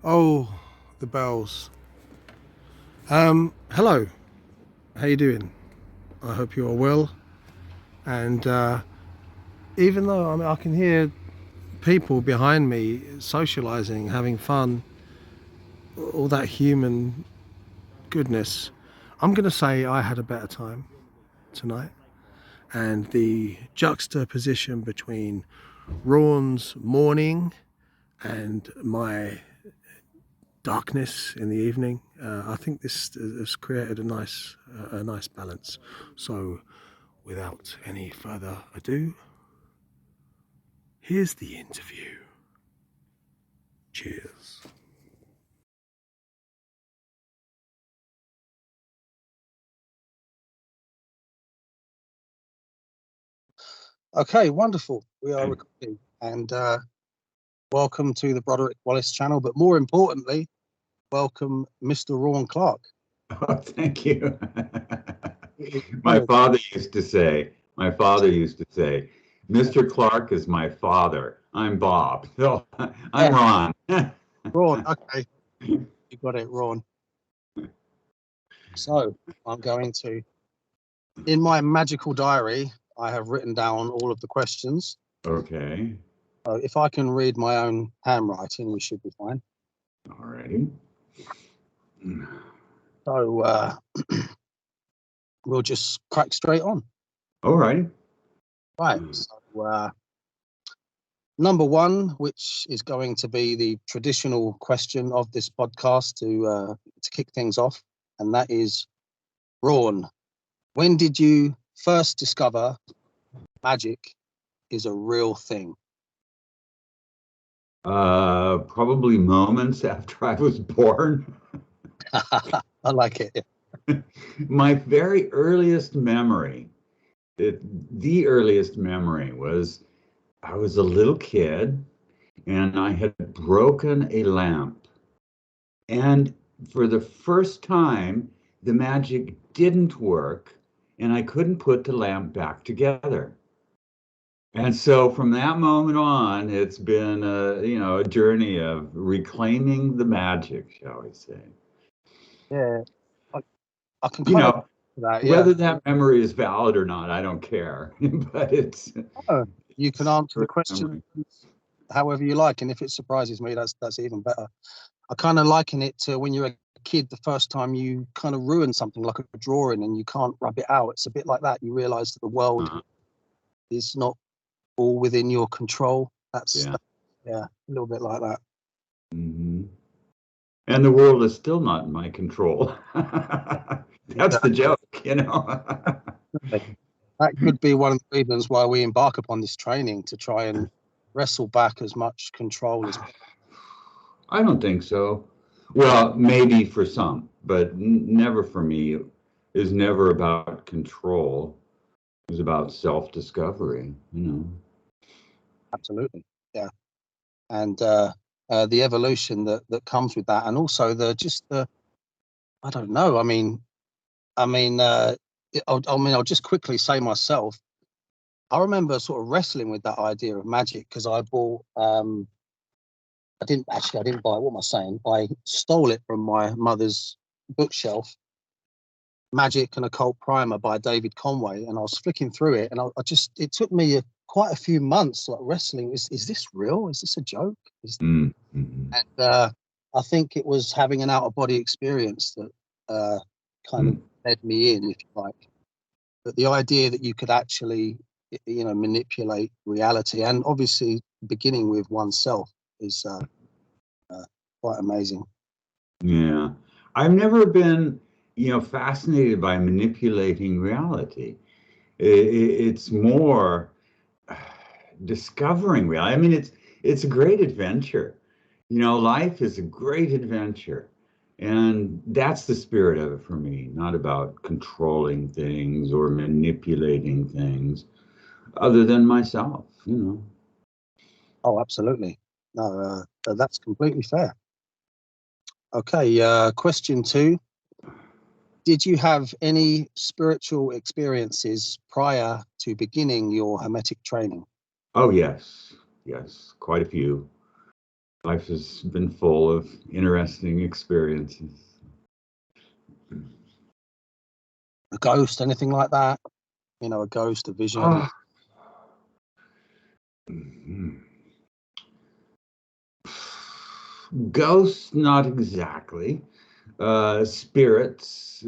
Oh, the bells. Hello. How you doing? I hope you are well. And even though I can hear people behind me socializing, having fun, all that human goodness, I'm going to say I had a better time tonight. And the juxtaposition between Rawn's morning and my darkness in the evening. I think this has created a nice balance. So, without any further ado, here's the interview. Cheers. Okay, wonderful. We are recording, and welcome to the Broderick Wallace channel. But more importantly, welcome, Mr. Rawn Clark. Oh, thank you. My father used to say, Mr. Clark is my father. I'm Bob. So I'm Ron. Rawn, okay. You got it, Rawn. So I'm going to, in my magical diary, I have written down all of the questions. Okay. So if I can read my own handwriting, we should be fine. Alrighty. So we'll just crack straight on. Alrighty. Right. So number one, which is going to be the traditional question of this podcast to kick things off, and that is, Rawn, when did you first discover magic is a real thing? Probably moments after I was born. I like it. My very earliest memory, the earliest memory was I was a little kid and I had broken a lamp. And for the first time, the magic didn't work and I couldn't put the lamp back together. And so from that moment on, it's been a journey of reclaiming the magic, shall we say. Yeah, I can kind of that, yeah. Whether that memory is valid or not, I don't care. But it's you can answer the question however you like, and if it surprises me, that's even better. I kind of liken it to when you're a kid, the first time you kind of ruin something like a drawing and you can't rub it out. It's a bit like that. You realize that the world is not all within your control. That's a little bit like that. Mm-hmm. And the world is still not in my control. That's the joke, That could be one of the reasons why we embark upon this training, to try and wrestle back as much control as possible. I don't think so. Well, maybe for some, but never for me. It was never about control. It was about self-discovery, Absolutely, yeah. And the evolution that comes with that, and also I don't know. I'll just quickly say myself, I remember sort of wrestling with that idea of magic because I bought, I didn't buy it. What am I saying? I stole it from my mother's bookshelf, Magic and Occult Primer by David Conway, and I was flicking through it, and it took me quite a few months like wrestling. Is this real? Is this a joke? And I think it was having an out-of-body experience that kind of led me in, if you like. But the idea that you could actually, manipulate reality, and obviously beginning with oneself, is quite amazing. Yeah, I've never been, fascinated by manipulating reality. It's more discovering reality. I mean, it's a great adventure. Life is a great adventure. And that's the spirit of it for me, not about controlling things or manipulating things other than myself, Oh, absolutely. No, that's completely fair. Okay, question 2. Did you have any spiritual experiences prior to beginning your Hermetic training? Oh, yes, quite a few. life has been full of interesting experiences. A ghost, anything like that? You know, a ghost, a vision. Ah. Mhm. Ghosts, not exactly. Spirits,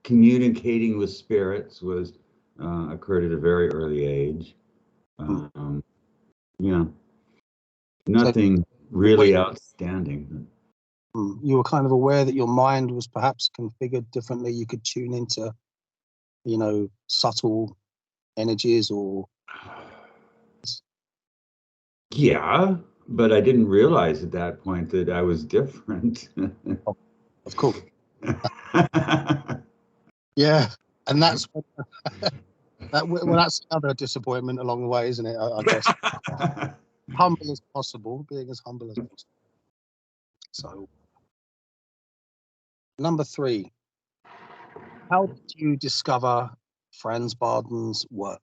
communicating with spirits was occurred at a very early age. Yeah, So nothing really outstanding. you were kind of aware that your mind was perhaps configured differently. You could tune into, you know, subtle energies or. Yeah, but I didn't realize at that point that I was different. Of course. Yeah, and that's that's another disappointment along the way, isn't it? I guess humble as possible, being as humble as possible. So, number 3, how did you discover Franz Bardon's work?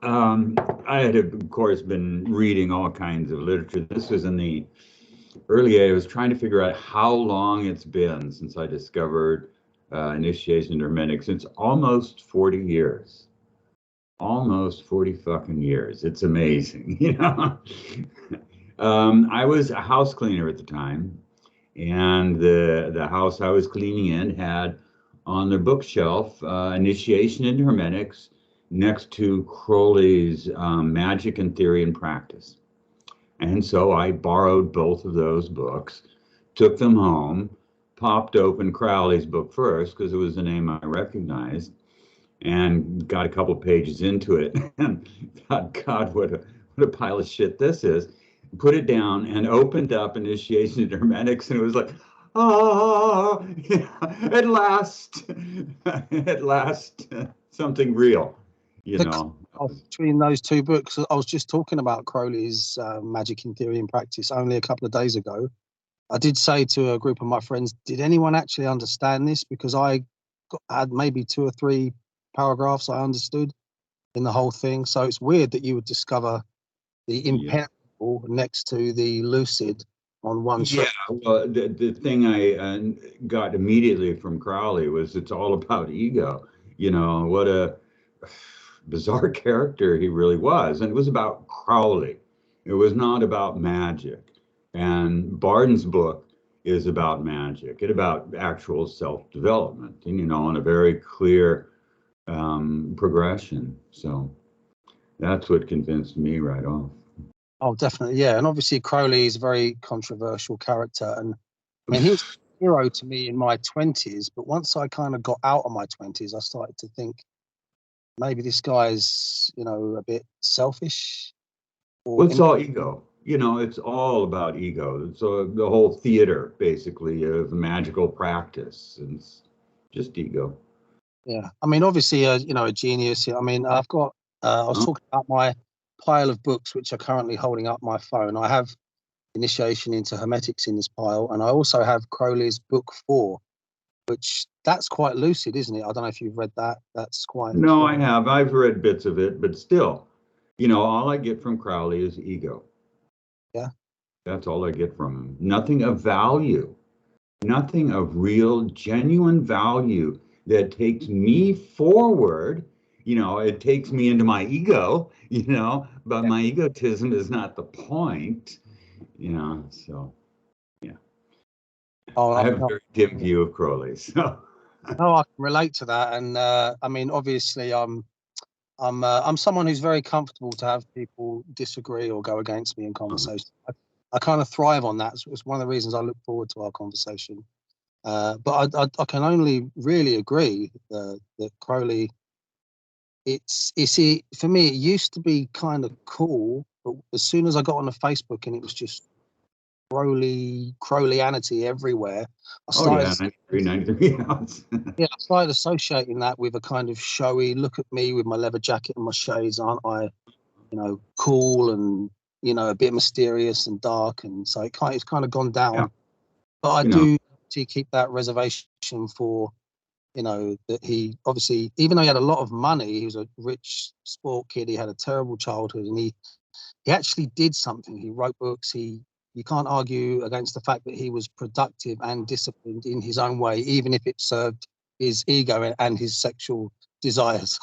I had, of course, been reading all kinds of literature. This was in the early 80s. I was trying to figure out how long it's been since I discovered initiation into Hermetics. It's almost 40 years. Almost 40 fucking years. It's amazing, you know. I was a house cleaner at the time, and the house I was cleaning in had on their bookshelf Initiation into Hermetics next to Crowley's Magic and Theory and Practice. And so I borrowed both of those books, took them home, popped open Crowley's book first because it was the name I recognized, and got a couple pages into it and thought, God, what a pile of shit this is. Put it down and opened up Initiation into Hermetics, and it was like, oh, yeah, at last, at last, something real, you know. Between those two books, I was just talking about Crowley's Magic in Theory and Practice only a couple of days ago. I did say to a group of my friends, did anyone actually understand this? Because I had maybe 2 or 3 paragraphs I understood in the whole thing. So it's weird that you would discover the impenetrable next to the lucid on one Yeah, well, the thing I got immediately from Crowley was it's all about ego. You know, what a bizarre character he really was. And it was about Crowley. It was not about magic. And Barden's book is about magic and about actual self-development, and, you know, on a very clear progression. So that's what convinced me right off. Oh, definitely, yeah. And obviously Crowley is a very controversial character. And I mean, he was a hero to me in my 20s, but once I kind of got out of my 20s, I started to think maybe this guy's, you know, a bit selfish. Well, it's all ego. You know, it's all about ego. So the whole theater, basically, of magical practice, and it's just ego. Yeah, I mean, obviously, you know, a genius. I mean, I've got. I was talking about my pile of books, which are currently holding up my phone. I have Initiation into Hermetics in this pile, and I also have Crowley's Book 4, which that's quite lucid, isn't it? I don't know if you've read that. That's quite. No, I have. I've read bits of it, but still, you know, all I get from Crowley is ego. Yeah. That's all I get from him. Nothing of value, nothing of real, genuine value that takes me forward. You know, it takes me into my ego, you know, but my egotism is not the point, you know, so yeah. Oh, I have a very dim view of Crowley, so. No, I can relate to that, and I mean, obviously, I'm someone who's very comfortable to have people disagree or go against me in conversation. I kind of thrive on that. It's one of the reasons I look forward to our conversation. But I can only really agree that Crowley. For me, it used to be kind of cool, but as soon as I got on the Facebook and it was just Crowleyanity everywhere, I started. 93. Yeah, I started associating that with a kind of showy look at me with my leather jacket and my shades, aren't I? You know, cool and, you know, a bit mysterious and dark, and so it's kind of gone down. Yeah. But I do keep that reservation for, you know, that he obviously, even though he had a lot of money, he was a rich sport kid. He had a terrible childhood, and he actually did something. He wrote books. You can't argue against the fact that he was productive and disciplined in his own way, even if it served his ego and his sexual desires.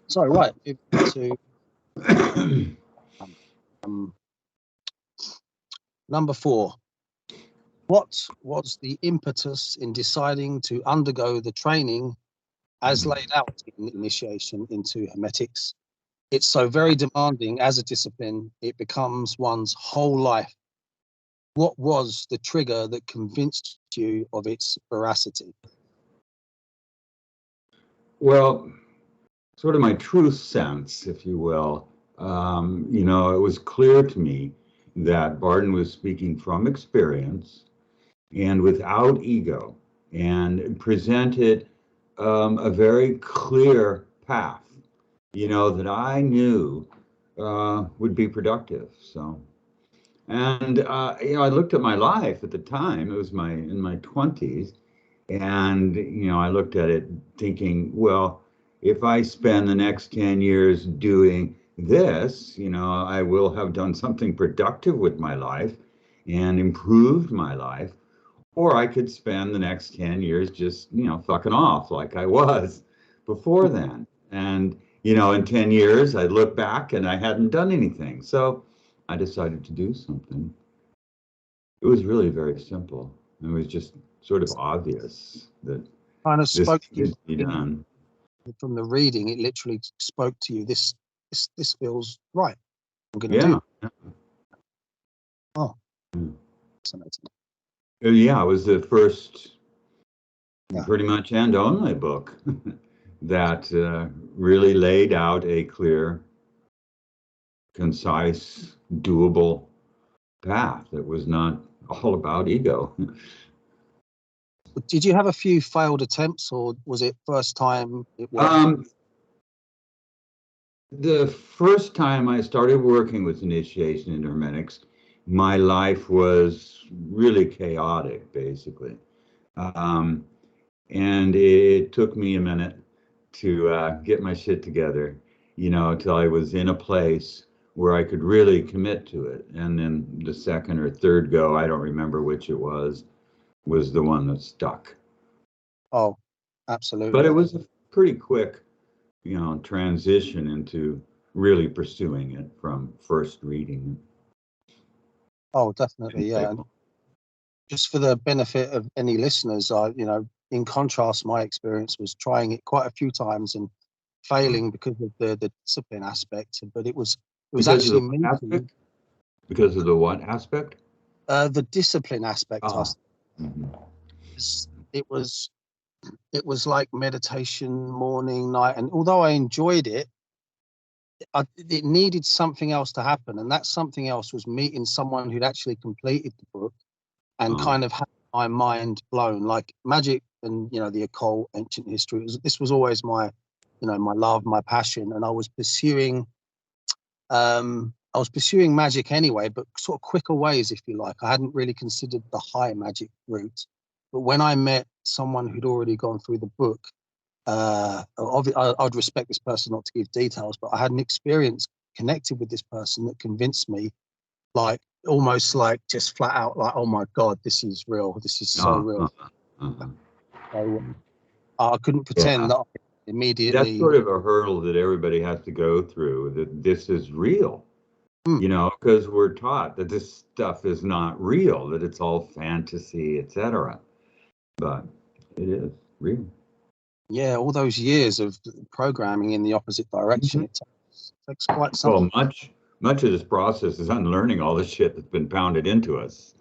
Sorry, right. To number 4. What was the impetus in deciding to undergo the training as laid out in initiation into Hermetics? It's so very demanding as a discipline, it becomes one's whole life. What was the trigger that convinced you of its veracity? Well, sort of my truth sense, if you will. You know, it was clear to me that Barden was speaking from experience and without ego, and presented a very clear path, you know, that I knew would be productive. So, and you know, I looked at my life at the time. It was in my 20s, and you know, I looked at it thinking, well, if I spend the next 10 years doing this, you know, I will have done something productive with my life and improved my life. Or I could spend the next 10 years just, you know, fucking off like I was before then. And, you know, in 10 years, I'd look back and I hadn't done anything. So I decided to do something. It was really very simple. It was just sort of obvious that Kind of this spoke to could be you done. from the reading. It literally spoke to you. This feels right. I'm going to Yeah. do. Oh, fascinating. Yeah, it was the first, Yeah. pretty much, and only book that really laid out a clear, concise, doable path that was not all about ego. Did you have a few failed attempts, or was it first time it worked? The first time I started working with initiation in Hermetics, my life was really chaotic, basically. And it took me a minute to get my shit together, you know, till I was in a place where I could really commit to it. And then the second or third go, I don't remember which it was the one that stuck. Oh, absolutely. But it was a pretty quick, you know, transition into really pursuing it from first reading. Oh, definitely, yeah. And just for the benefit of any listeners, you know, in contrast, my experience was trying it quite a few times and failing because of the discipline aspect. But it was actually me. Because of the what aspect? The discipline aspect. Mm-hmm. It was like meditation, morning, night, and although I enjoyed it, it needed something else to happen, and that something else was meeting someone who'd actually completed the book and kind of had my mind blown. Like magic and, you know, the occult, ancient history. This was always my, you know, my love, my passion, and I was pursuing magic anyway, but sort of quicker ways, if you like. I hadn't really considered the high magic route, but when I met someone who'd already gone through the book, I'd respect this person not to give details, but I had an experience connected with this person that convinced me, like almost like just flat out, like, oh my God, this is real. This is so real. So I couldn't pretend that I immediately. That's sort of a hurdle that everybody has to go through, that this is real, you know, because we're taught that this stuff is not real, that it's all fantasy, etc. But it is real. Yeah, all those years of programming in the opposite direction, it takes quite some. Well, much of this process is unlearning all the shit that's been pounded into us,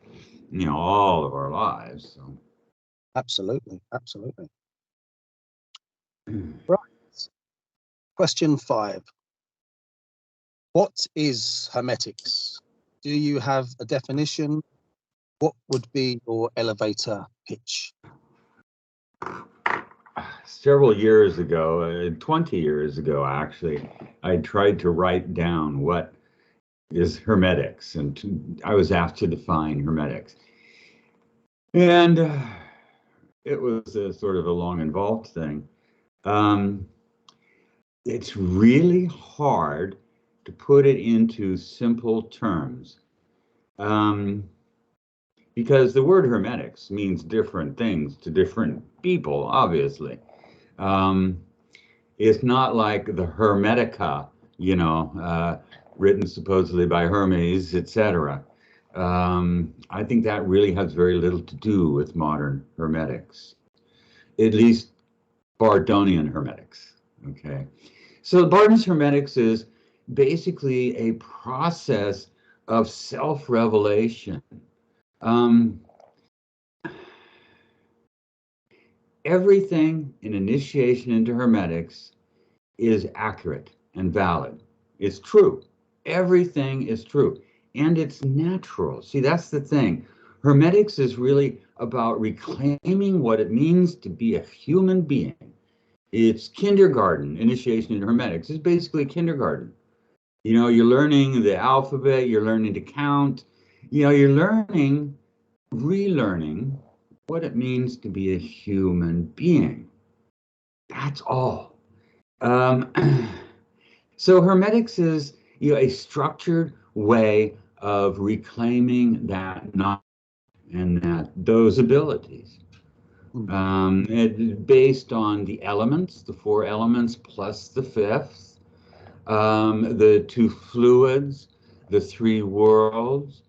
you know, all of our lives. So. Absolutely. Right. Question 5. What is Hermetics? Do you have a definition? What would be your elevator pitch? Several years ago, 20 years ago, actually, I tried to write down what is Hermetics, and I was asked to define Hermetics. And it was a sort of a long, involved thing. it's really hard to put it into simple terms. Because the word Hermetics means different things to different people, obviously. It's not like the Hermetica, written supposedly by Hermes, etc. I think that really has very little to do with modern Hermetics, at least Bardonian Hermetics. Okay, so Bardon's Hermetics is basically a process of self-revelation. Everything in initiation into Hermetics is accurate and valid. It's true. Everything is true. And it's natural. See, that's the thing. Hermetics is really about reclaiming what it means to be a human being. It's kindergarten. Initiation into Hermetics is basically kindergarten. You're learning the alphabet, you're learning to count, you're learning, relearning what it means to be a human being. That's all. So Hermetics is a structured way of reclaiming that knowledge and those abilities. It's based on the elements, the 4 elements plus the 5th, the 2 fluids, the 3 worlds,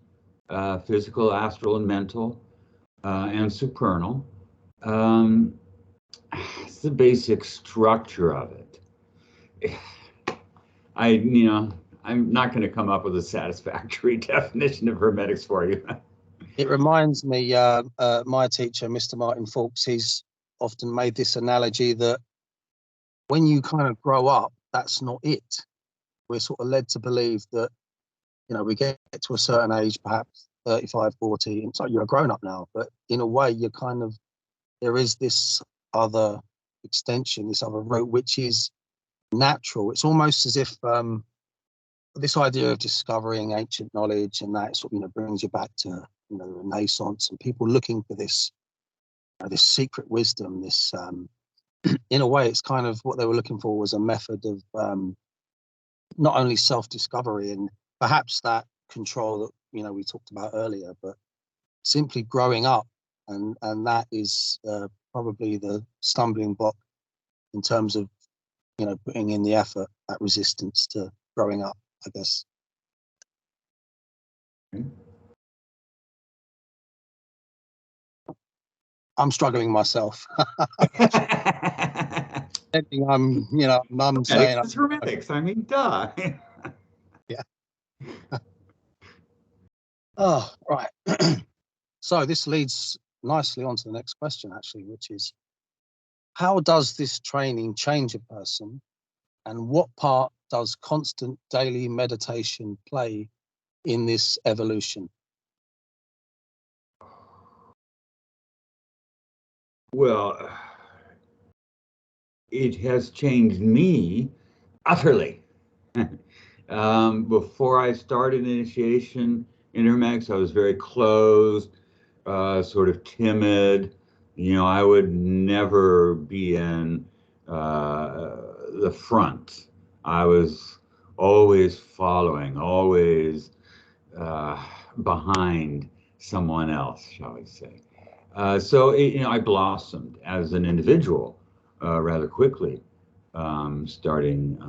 physical, astral, and mental, and supernal. It's the basic structure of it. I'm not going to come up with a satisfactory definition of Hermetics for you. It reminds me, my teacher, Mr. Martin Fawkes, he's often made this analogy that when you kind of grow up, that's not it. We're sort of led to believe that, we get to a certain age, perhaps 35, 40, and so you're a grown up now. But in a way, there is this other extension, this other route, which is natural. It's almost as if this idea of discovering ancient knowledge and that sort of, brings you back to the Renaissance and people looking for this this secret wisdom. This in a way, it's kind of what they were looking for was a method of not only self-discovery and perhaps that control that we talked about earlier, but simply growing up, and that is probably the stumbling block in terms of putting in the effort, that resistance to growing up, I guess. I'm struggling myself. I'm saying it's Hermetics. I mean, duh. Yeah. Oh, right. So this leads nicely on to the next question, actually, which is, how does this training change a person, and what part does constant daily meditation play in this evolution? Well, it has changed me utterly. Before I started initiation in Hermetics, I was very closed, sort of timid. I would never be in the front. I was always following, always behind someone else, shall we say. So I blossomed as an individual rather quickly, starting,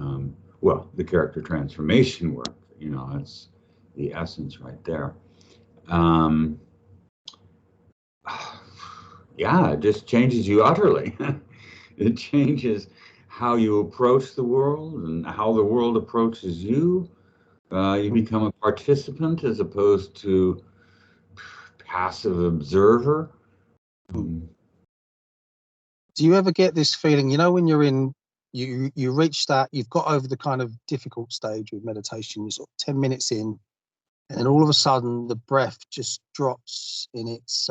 the character transformation work. It's the essence right there. Yeah, it just changes you utterly. It changes how you approach the world and how the world approaches you. You become a participant as opposed to passive observer. Do you ever get this feeling, when you're in, you reach that, you've got over the kind of difficult stage with meditation, you're sort of 10 minutes in, and then all of a sudden the breath just drops in its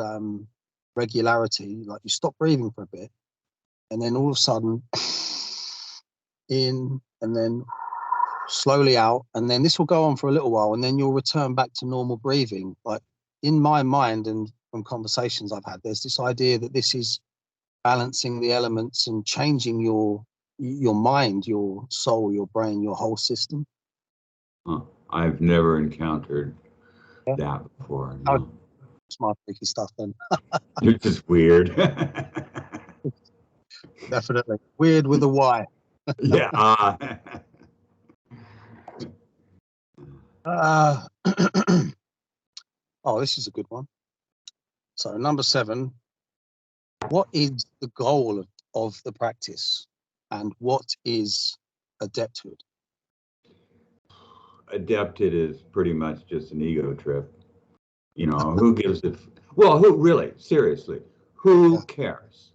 regularity, like you stop breathing for a bit, and then all of a sudden in, and then slowly out, and then this will go on for a little while, and then you'll return back to normal breathing. Like in my mind and from conversations I've had, there's this idea that this is balancing the elements and changing your your mind, your soul, your brain, your whole system. Huh. I've never encountered Yeah. that before. Oh, No. smart freaky stuff then. It's just weird. Definitely. Weird with a Y. Yeah. Oh, this is a good one. So number 7, what is the goal of the practice and what is adepthood? Adepted is pretty much just an ego trip. You know, who gives it? Well, who really, seriously, who cares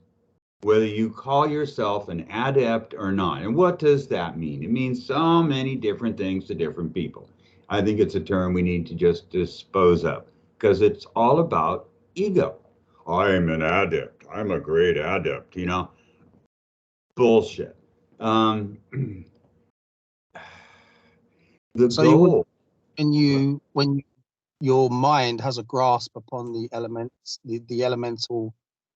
whether you call yourself an adept or not? And what does that mean? It means so many different things to different people. I think it's a term we need to just dispose of because it's all about ego. I'm an adept. I'm a great adept, you know. Bullshit. The So goal. when your mind has a grasp upon the elements, the elemental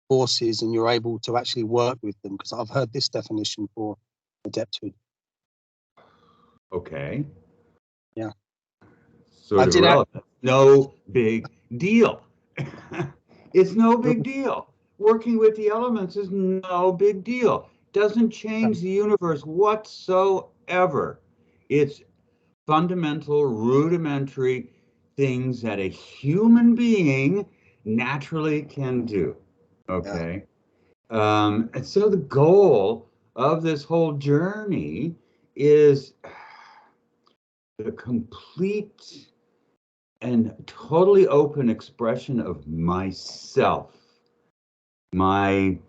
forces, and you're able to actually work with them, because I've heard this definition for adepthood. Okay. Yeah. Sort of relevant. No big deal. It's no big deal. Working with the elements is no big deal. Doesn't change the universe whatsoever. It's fundamental, rudimentary things that a human being naturally can do. Okay. And so the goal of this whole journey is the complete and totally open expression of myself, my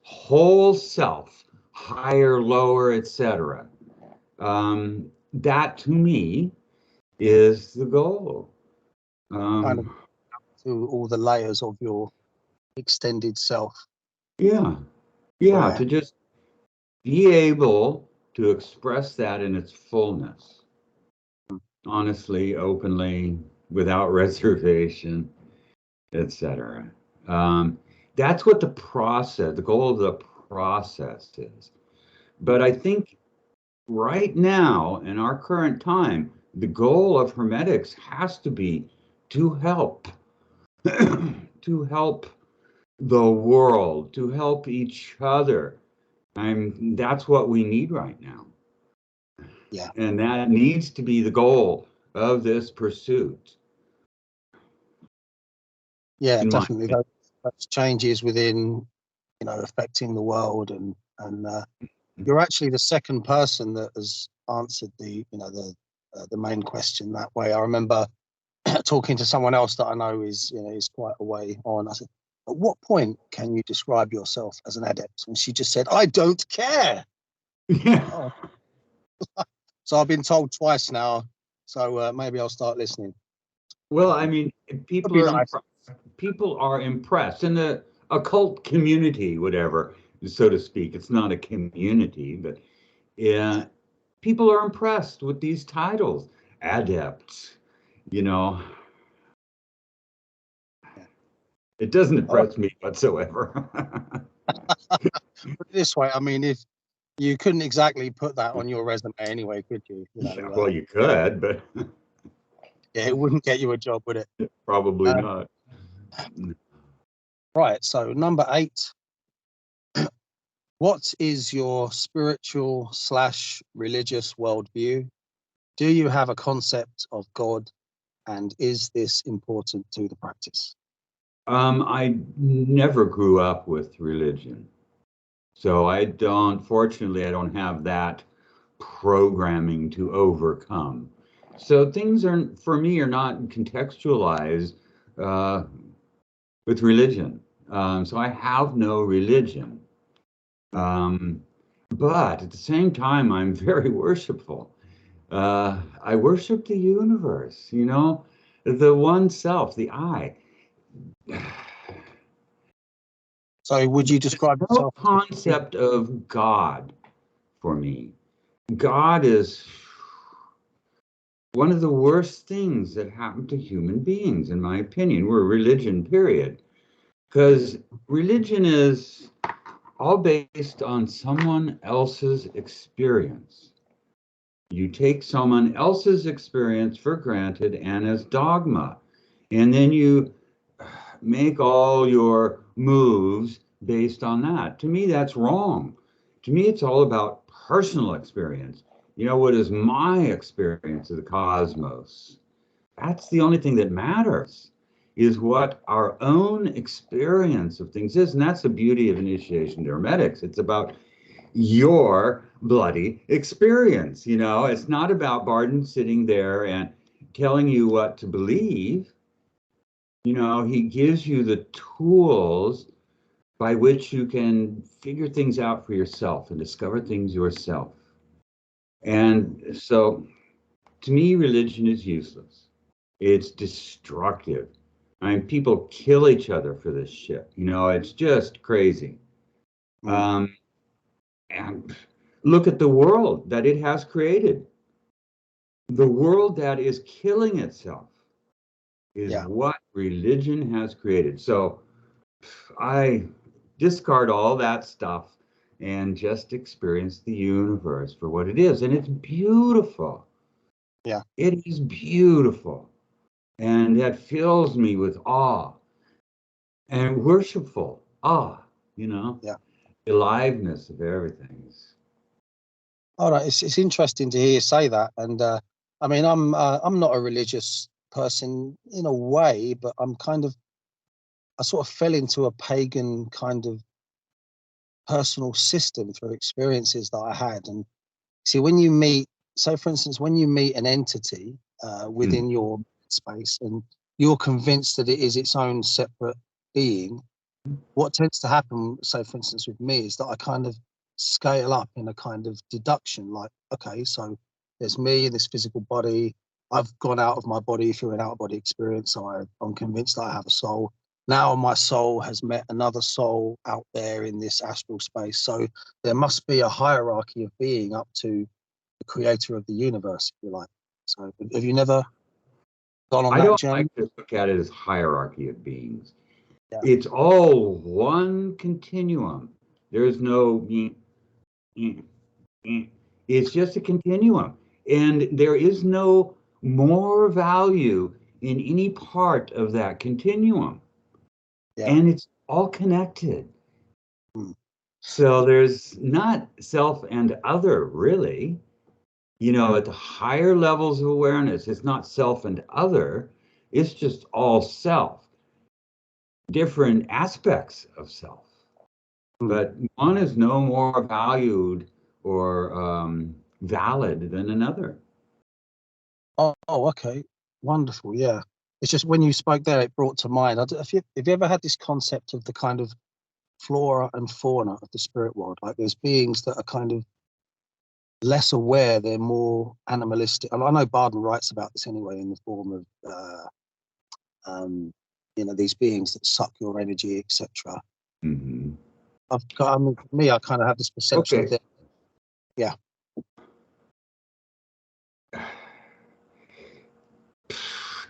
whole self, higher, lower, etc. That to me is the goal. Kind of through all the layers of your extended self. Yeah, to just be able to express that in its fullness, honestly, openly, without reservation, etc. That's what the process, the goal of the process is. But I think right now, in our current time, the goal of Hermetics has to be to help, to help the world, to help each other. That's what we need right now. Yeah. And that needs to be the goal of this pursuit. Yeah, definitely. Those changes within, affecting the world, and you're actually the second person that has answered the main question that way. I remember talking to someone else that I know is quite a way on. I said, at what point can you describe yourself as an adept? And she just said, I don't care. Yeah. Oh. So I've been told twice now, so maybe I'll start listening. Well, I mean, people are impressed in the occult community, whatever, so to speak. It's not a community, but people are impressed with these titles, adepts. It doesn't impress me whatsoever. Put it this way, I mean, if you couldn't exactly put that on your resume anyway, could you? Well, you could, but yeah, it wouldn't get you a job, would it? Probably not. Right. So number 8. What is your spiritual / religious worldview? Do you have a concept of God, and is this important to the practice? I never grew up with religion. So fortunately, I don't have that programming to overcome. So things for me, are not contextualized with religion. So I have no religion. But at the same time, I'm very worshipful. I worship the universe, the one self, the I. So would you describe yourself? No concept of God for me. God is one of the worst things that happened to human beings, in my opinion. We're a religion, period. Because religion is all based on someone else's experience. You take someone else's experience for granted and as dogma, and then you make all your moves based on that. To me, that's wrong. To me, it's all about personal experience. You know, what is my experience of the cosmos? That's the only thing that matters, is what our own experience of things is. And that's the beauty of initiation to Hermetics. It's about your bloody experience. You know, it's not about Barden sitting there and telling you what to believe. You know, he gives you the tools by which you can figure things out for yourself and discover things yourself. And so, to me, religion is useless. It's destructive. I mean, people kill each other for this shit. You know, it's just crazy. And look at the world that it has created. The world that is killing itself is what religion has created. So I discard all that stuff and just experience the universe for what it is. And it's beautiful. Yeah. It is beautiful. And that fills me with awe and worshipful awe, you know? Yeah. The aliveness of everything. All right, it's interesting to hear you say that, and I mean, I'm not a religious person in a way, but I sort of fell into a pagan kind of personal system through experiences that I had. And see, when you meet, so for instance, when you meet an entity within your space, and you're convinced that it is its own separate being, what tends to happen, say for instance with me, is that I kind of scale up in a kind of deduction, like, okay, so there's me in this physical body, I've gone out of my body through an out-of-body experience, so I'm convinced that I have a soul. Now my soul has met another soul out there in this astral space, so there must be a hierarchy of being up to the creator of the universe, if you like. So have you never gone on I that don't journey? like to look at it as hierarchy of beings. Yeah. It's all one continuum. There's no, it's just a continuum. And there is no more value in any part of that continuum. Yeah. And it's all connected. Mm. So there's not self and other, really. You know, at the higher levels of awareness, it's not self and other, it's just all self, different aspects of self. But one is no more valued or valid than another. Oh, okay. Wonderful. Yeah. It's just when you spoke there, it brought to mind. Have you ever had this concept of the kind of flora and fauna of the spirit world? Like there's beings that are kind of less aware, they're more animalistic. And I know Barden writes about this anyway in the form of, these beings that suck your energy, etc. Mm-hmm. I mean, for me, I kind of have this perception Okay. that, yeah.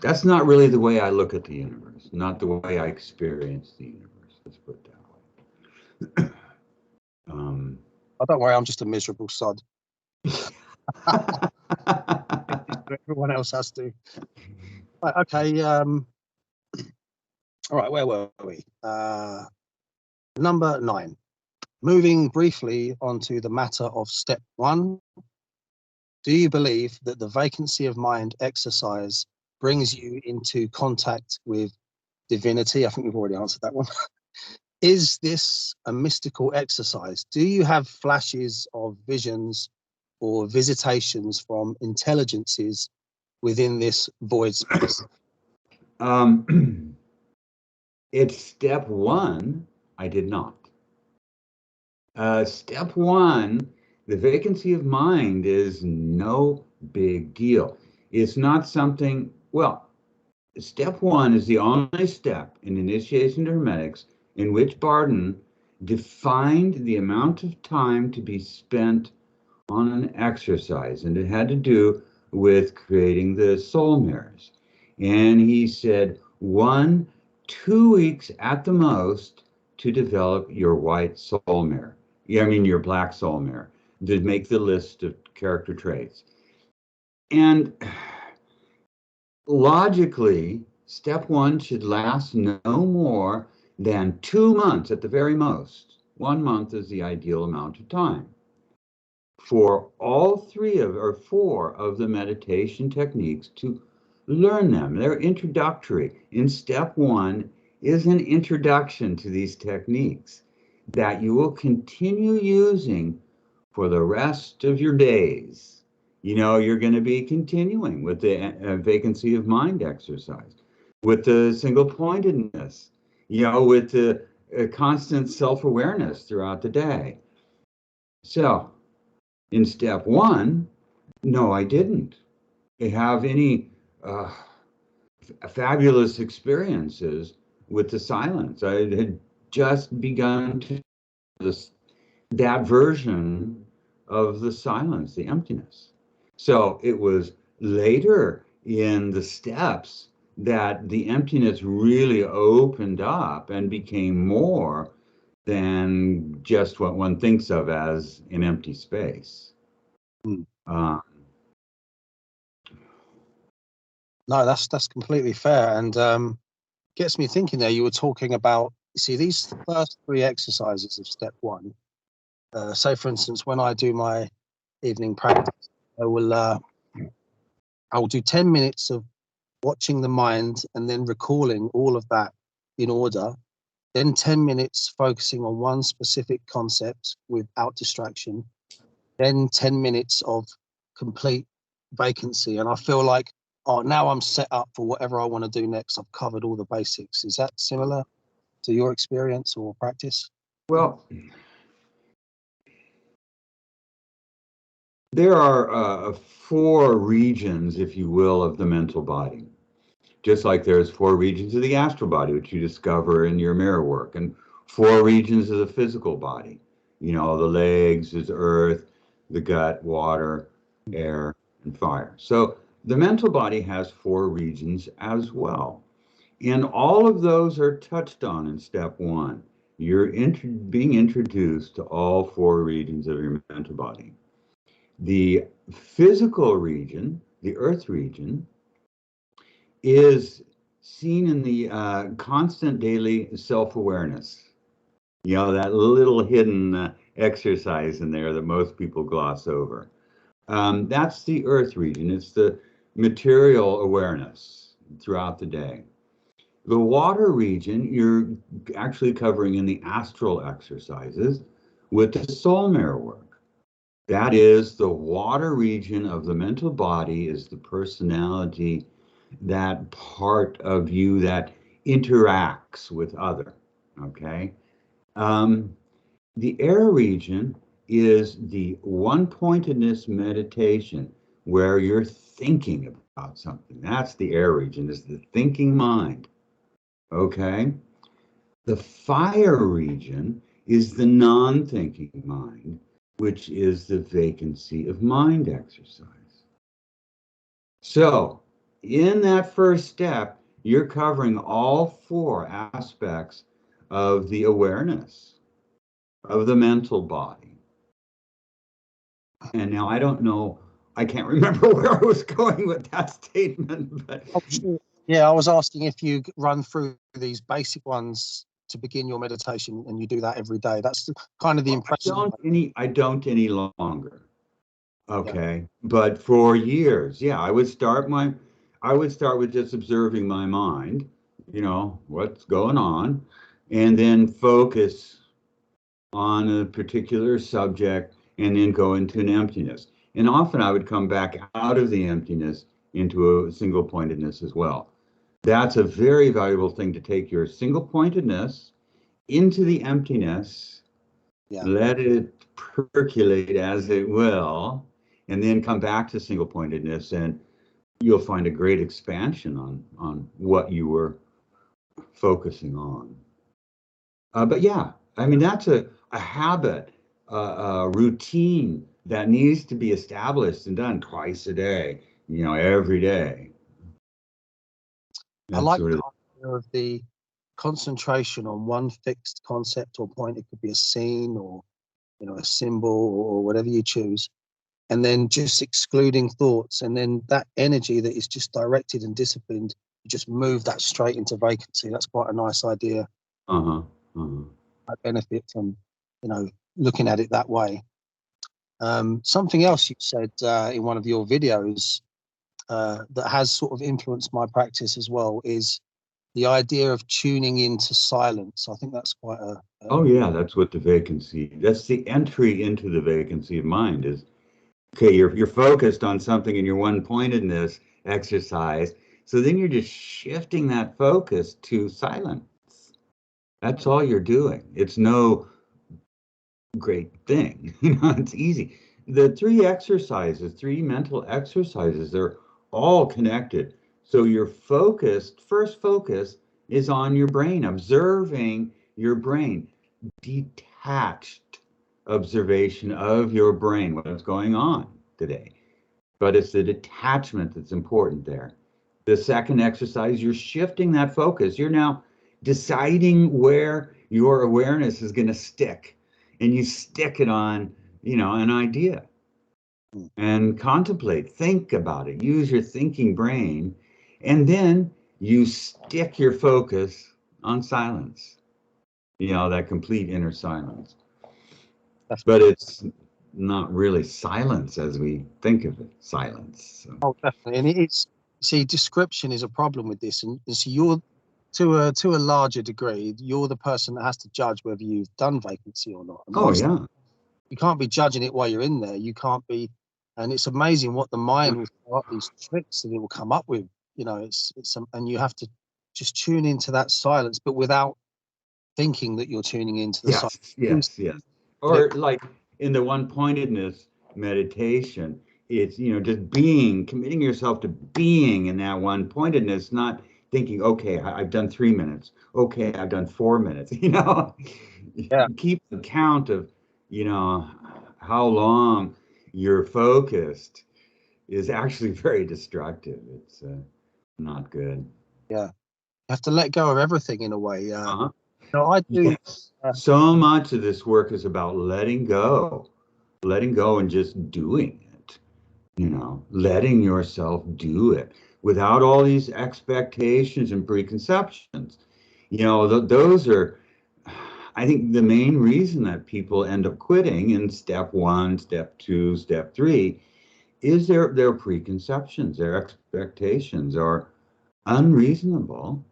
That's not really the way I look at the universe, not the way I experience the universe. Let's put it that way. Oh, don't worry, I'm just a miserable sod. Everyone else has to. Right, okay. All right, where were we? Number 9. Moving briefly onto the matter of step 1. Do you believe that the vacancy of mind exercise brings you into contact with divinity? I think we've already answered that one. Is this a mystical exercise? Do you have flashes of visions or visitations from intelligences within this void space? It's step 1. I did not. Step 1, the vacancy of mind is no big deal. It's not something, well, step 1 is the only step in initiation to Hermetics in which Barden defined the amount of time to be spent on an exercise, and it had to do with creating the soul mirrors. And he said 1-2 weeks at the most to develop your white soul mirror. Yeah, I mean your black soul mirror, to make the list of character traits. And logically, step one should last no more than 2 months at the very most. 1 month is the ideal amount of time. For all three of or four of the meditation techniques to learn them. They're introductory. In step one is an introduction to these techniques that you will continue using for the rest of your days. You know, you're going to be continuing with the vacancy of mind exercise, with the single pointedness, you know, with the constant self-awareness throughout the day. So, in step one, no, I didn't have any fabulous experiences with the silence. I had just begun to that version of the silence, the emptiness. So it was later in the steps that the emptiness really opened up and became more than just what one thinks of as an empty space. No, that's completely fair, and gets me thinking. There, you were talking about, see, these first three exercises of step one. Say, for instance, when I do my evening practice, I will do 10 minutes of watching the mind and then recalling all of that in order. Then 10 minutes focusing on one specific concept without distraction. Then 10 minutes of complete vacancy. And I feel like, oh, now I'm set up for whatever I want to do next. I've covered all the basics. Is that similar to your experience or practice? Well, there are 4 regions, if you will, of the mental body. Just like there's 4 regions of the astral body, which you discover in your mirror work, and 4 regions of the physical body. You know, the legs is earth, the gut, water, air, and fire. So the mental body has 4 regions as well. And all of those are touched on in step one. You're being introduced to all 4 regions of your mental body. The physical region, the earth region, is seen in the constant daily self-awareness. You know, that little hidden exercise in there that most people gloss over. That's the earth region. It's the material awareness throughout the day. The water region, you're actually covering in the astral exercises with the soul mirror work. That is the water region of the mental body, is the personality, that part of you that interacts with other, okay? The air region is the one-pointedness meditation where you're thinking about something. That's the air region, is the thinking mind, okay? The fire region is the non-thinking mind, which is the vacancy of mind exercise. So, in that first step, you're covering all 4 aspects of the awareness of the mental body. And now I don't know, I can't remember where I was going with that statement, but yeah, I was asking if you run through these basic ones to begin your meditation, and you do that every day. That's kind of the impression. I don't any longer. Okay, yeah. But for years, yeah, I would start with just observing my mind, you know, what's going on, and then focus on a particular subject and then go into an emptiness. And often I would come back out of the emptiness into a single pointedness as well. That's a very valuable thing, to take your single pointedness into the emptiness, let it percolate as it will, and then come back to single pointedness, and you'll find a great expansion on what you were focusing on. But yeah, I mean, that's a habit, a routine that needs to be established and done twice a day, you know, every day. That's I like the idea of the concentration on one fixed concept or point. It could be a scene or, you know, a symbol or whatever you choose, and then just excluding thoughts. And then that energy that is just directed and disciplined, you just move that straight into vacancy. That's quite a nice idea. Uh-huh. I benefit from, you know, looking at it that way. Something else you said in one of your videos that has sort of influenced my practice as well is the idea of tuning into silence. I think that's quite a Oh yeah, that's what the vacancy, that's the entry into the vacancy of mind is, okay, you're focused on something in your one-pointedness exercise, so then you're just shifting that focus to silence. That's all you're doing. It's no great thing. You know, it's easy. The three mental exercises, they're all connected. So your first focus is on your brain, observing your brain, detached observation of your brain, what's going on today. But it's the detachment that's important there. The second exercise, you're shifting that focus. You're now deciding where your awareness is going to stick, and you stick it on, you know, an idea and contemplate, think about it, use your thinking brain, and then you stick your focus on silence, you know, that complete inner silence. But it's not really silence as we think of it, silence. So. Oh, definitely. And it's, see, description is a problem with this. And so you're, to a larger degree, you're the person that has to judge whether you've done vacancy or not. And Oh, yeah. You can't be judging it while you're in there. You can't be, and it's amazing what the mind will start these tricks that it will come up with. You know, it's and you have to just tune into that silence, but without thinking that you're tuning into the silence. Yes. Or like in the one-pointedness meditation, it's, you know, just being, committing yourself to being in that one-pointedness, not thinking, okay, I've done 3 minutes. Okay, I've done 4 minutes, you know. Yeah. Keep the count of, you know, how long you're focused is actually very destructive. It's not good. Yeah. You have to let go of everything in a way. Uh-huh. No, I do. Yes. So much of this work is about letting go and just doing it, you know, letting yourself do it without all these expectations and preconceptions. You know, those are, I think, the main reason that people end up quitting in step 1, step 2, step 3 is their preconceptions, their expectations are unreasonable.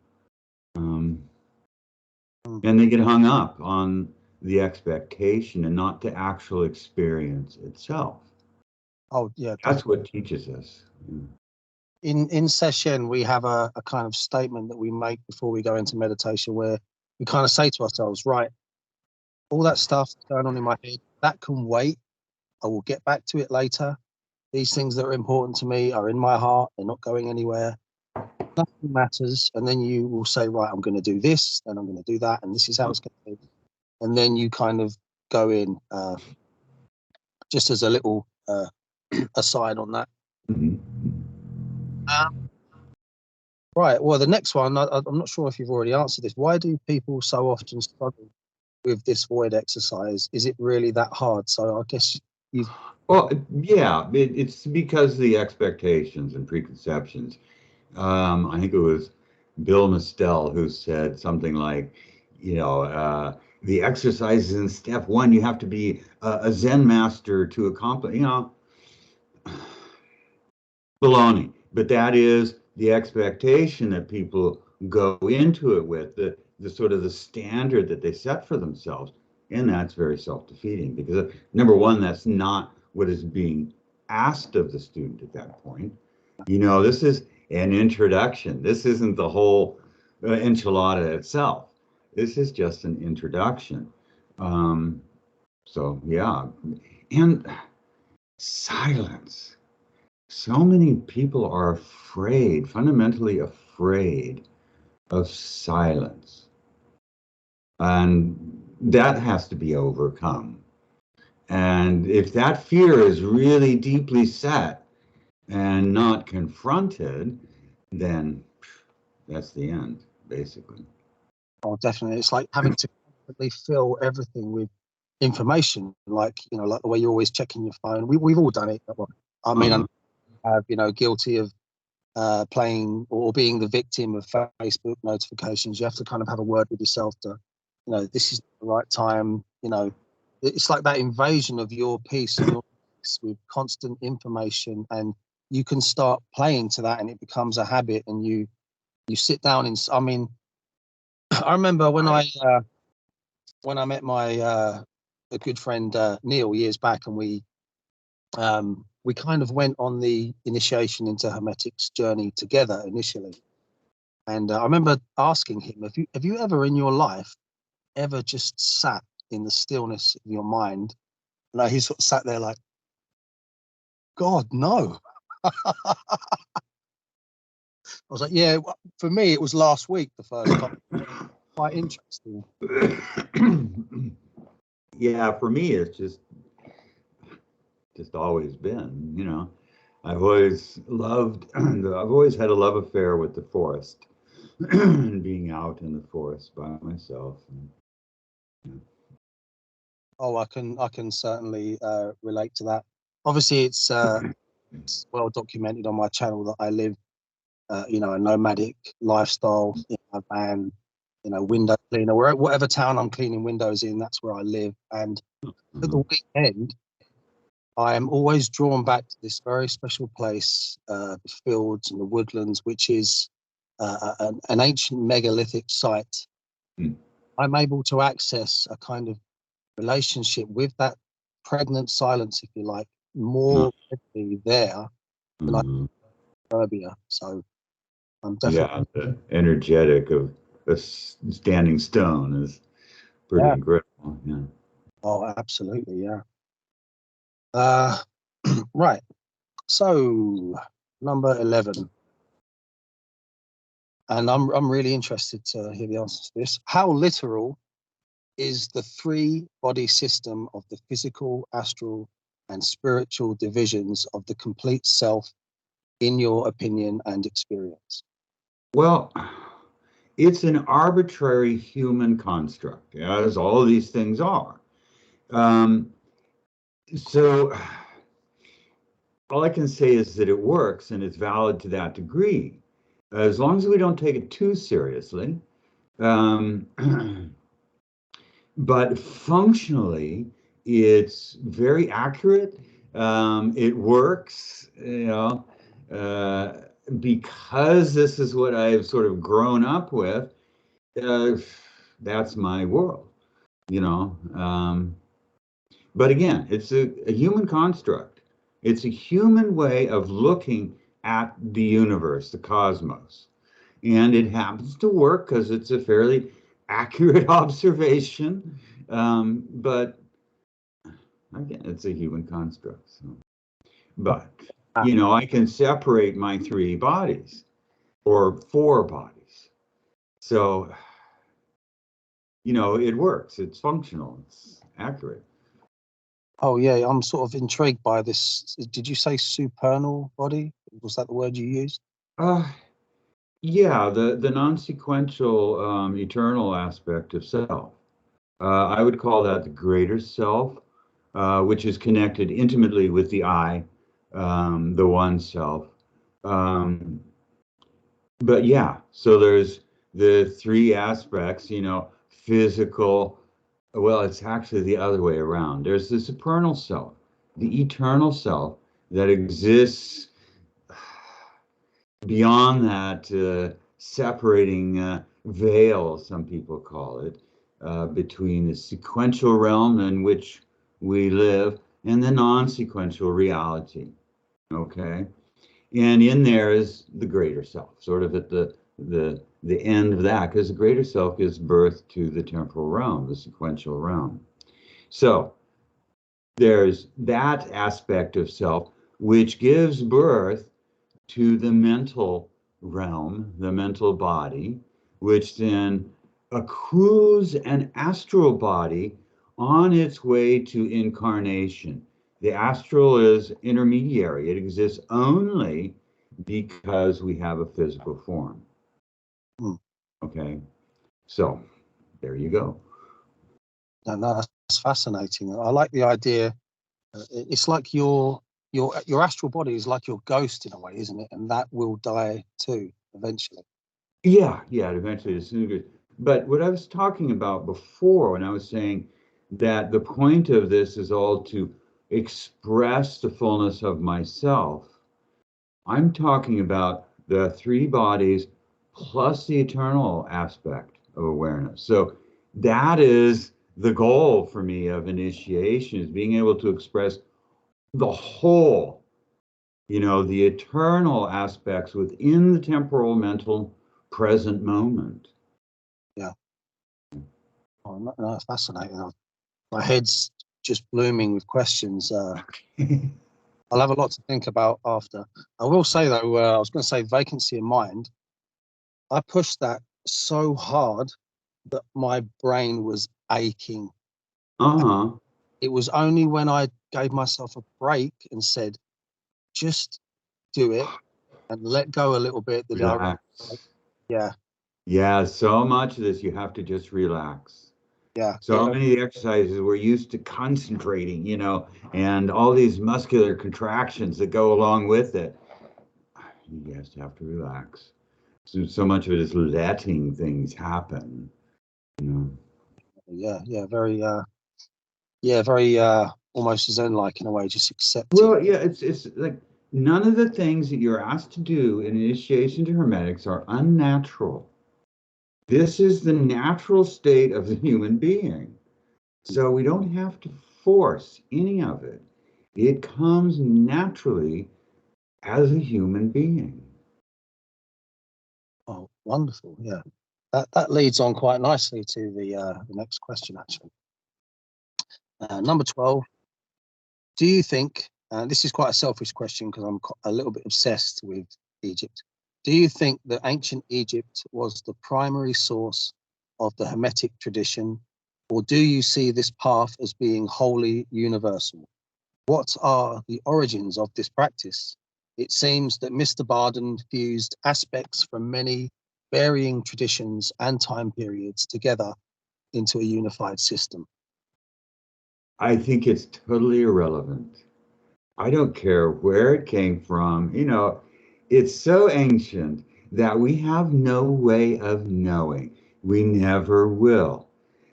And they get hung up on the expectation and not the actual experience itself. Oh, yeah. That's what teaches us. In Seshen, we have a kind of statement that we make before we go into meditation where we kind of say to ourselves, right, all that stuff going on in my head, that can wait. I will get back to it later. These things that are important to me are in my heart. They're not going anywhere. Nothing matters. And then you will say, right, I'm going to do this, and I'm going to do that, and this is how it's going to be. And then you kind of go in, just as a little aside on that. Right. Well, the next one, I'm not sure if you've already answered this. Why do people so often struggle with this void exercise? Is it really that hard? So I guess you've... Well, yeah, it's because of the expectations and preconceptions. I think it was Bill Mistel who said something like, you know, the exercises in step 1, you have to be a Zen master to accomplish, you know, baloney. But that is the expectation that people go into it with, the sort of the standard that they set for themselves. And that's very self-defeating because, number one, that's not what is being asked of the student at that point. You know, this is an introduction. This isn't the whole enchilada itself. This is just an introduction. So, yeah. And silence. So many people are afraid, fundamentally afraid of silence. And that has to be overcome. And if that fear is really deeply set and not confronted, then that's the end, basically. Oh, definitely. It's like having to constantly fill everything with information, like, you know, like the way you're always checking your phone. We've all done it. I mean, I'm, you know, guilty of playing or being the victim of Facebook notifications. You have to kind of have a word with yourself to, you know, this is the right time. You know, it's like that invasion of your peace and your peace with constant information, and you can start playing to that, and it becomes a habit. And you sit down and, I mean, I remember when I met my a good friend Neil years back, and we kind of went on the initiation into Hermetics journey together initially. And I remember asking him, have you ever in your life ever just sat in the stillness of your mind? And he sort of sat there like, God, no. I was like, yeah, for me, it was last week, the first time. Quite interesting. Yeah, for me, it's just always been, you know, I've always loved, I've always had a love affair with the forest and being out in the forest by myself. And, you know. Oh, I can certainly relate to that. Obviously, it's well documented on my channel that I live, you know, a nomadic lifestyle in my van, you know, window cleaner, whatever town I'm cleaning windows in, that's where I live. And at the weekend, I am always drawn back to this very special place, the fields and the woodlands, which is an ancient megalithic site. I'm able to access a kind of relationship with that pregnant silence, if you like, more readily there than I can Serbia. So I'm definitely, yeah, the energetic of a standing stone is pretty incredible. Yeah. Oh, absolutely, yeah. Right. So number 11, and I'm really interested to hear the answer to this. How literal is the three-body system of the physical, astral, and spiritual divisions of the complete self, in your opinion and experience? Well, it's an arbitrary human construct, as all of these things are. So all I can say is that it works and it's valid to that degree, as long as we don't take it too seriously. But functionally, it's very accurate. It works, you know, because this is what I've sort of grown up with. That's my world, you know. But again, it's a human construct. It's a human way of looking at the universe, the cosmos. And it happens to work because it's a fairly accurate observation. But again, it's a human construct. So. But, you know, I can separate my three bodies or four bodies. So, you know, it works. It's functional. It's accurate. Oh yeah, I'm sort of intrigued by this. Did you say supernal body? Was that the word you used? Yeah, the non-sequential eternal aspect of self. I would call that the greater self, which is connected intimately with the I, the one self. But yeah, so there's the three aspects, you know, physical. Well, it's actually the other way around. There's the supernal self, the eternal self that exists beyond that separating veil, some people call it, between the sequential realm in which we live and the non-sequential reality. Okay, and in there is the greater self, sort of at the end of that, because the greater self gives birth to the temporal realm, the sequential realm. So there's that aspect of self which gives birth to the mental realm, the mental body, which then accrues an astral body on its way to incarnation. The astral is intermediary. It exists only because we have a physical form. Okay, so there you go. No, that's fascinating. I like the idea. It's like your astral body is like your ghost in a way, isn't it? And that will die too eventually. Yeah, eventually as soon as it. But what I was talking about before, when I was saying that the point of this is all to express the fullness of myself, I'm talking about the three bodies plus the eternal aspect of awareness. So that is the goal for me of initiation, is being able to express the whole, the eternal aspects within the temporal mental present moment. Yeah. Oh, no, that's fascinating. My head's just blooming with questions. I'll have a lot to think about after. I will say though, I was going to say vacancy of mind. I pushed that so hard that my brain was aching. Uh-huh. It was only when I gave myself a break and said, just do it and let go a little bit that Relax. Yeah. Yeah, so much of this you have to just relax. Yeah. So many of the exercises we're used to concentrating, and all these muscular contractions that go along with it. You just have to relax. So much of it is letting things happen. Yeah, very very almost Zen-like in a way, just accepting. Well, yeah, it's like none of the things that you're asked to do in initiation to Hermetics are unnatural. This is the natural state of the human being. So we don't have to force any of it. It comes naturally as a human being. Oh, wonderful. Yeah. That leads on quite nicely to the next question, actually. Number 12. Do you think, and this is quite a selfish question because I'm a little bit obsessed with Egypt. Do you think that ancient Egypt was the primary source of the Hermetic tradition, or do you see this path as being wholly universal? What are the origins of this practice? It seems that Mr. Barden fused aspects from many varying traditions and time periods together into a unified system. I think it's totally irrelevant. I don't care where it came from. It's so ancient that we have no way of knowing. We never will.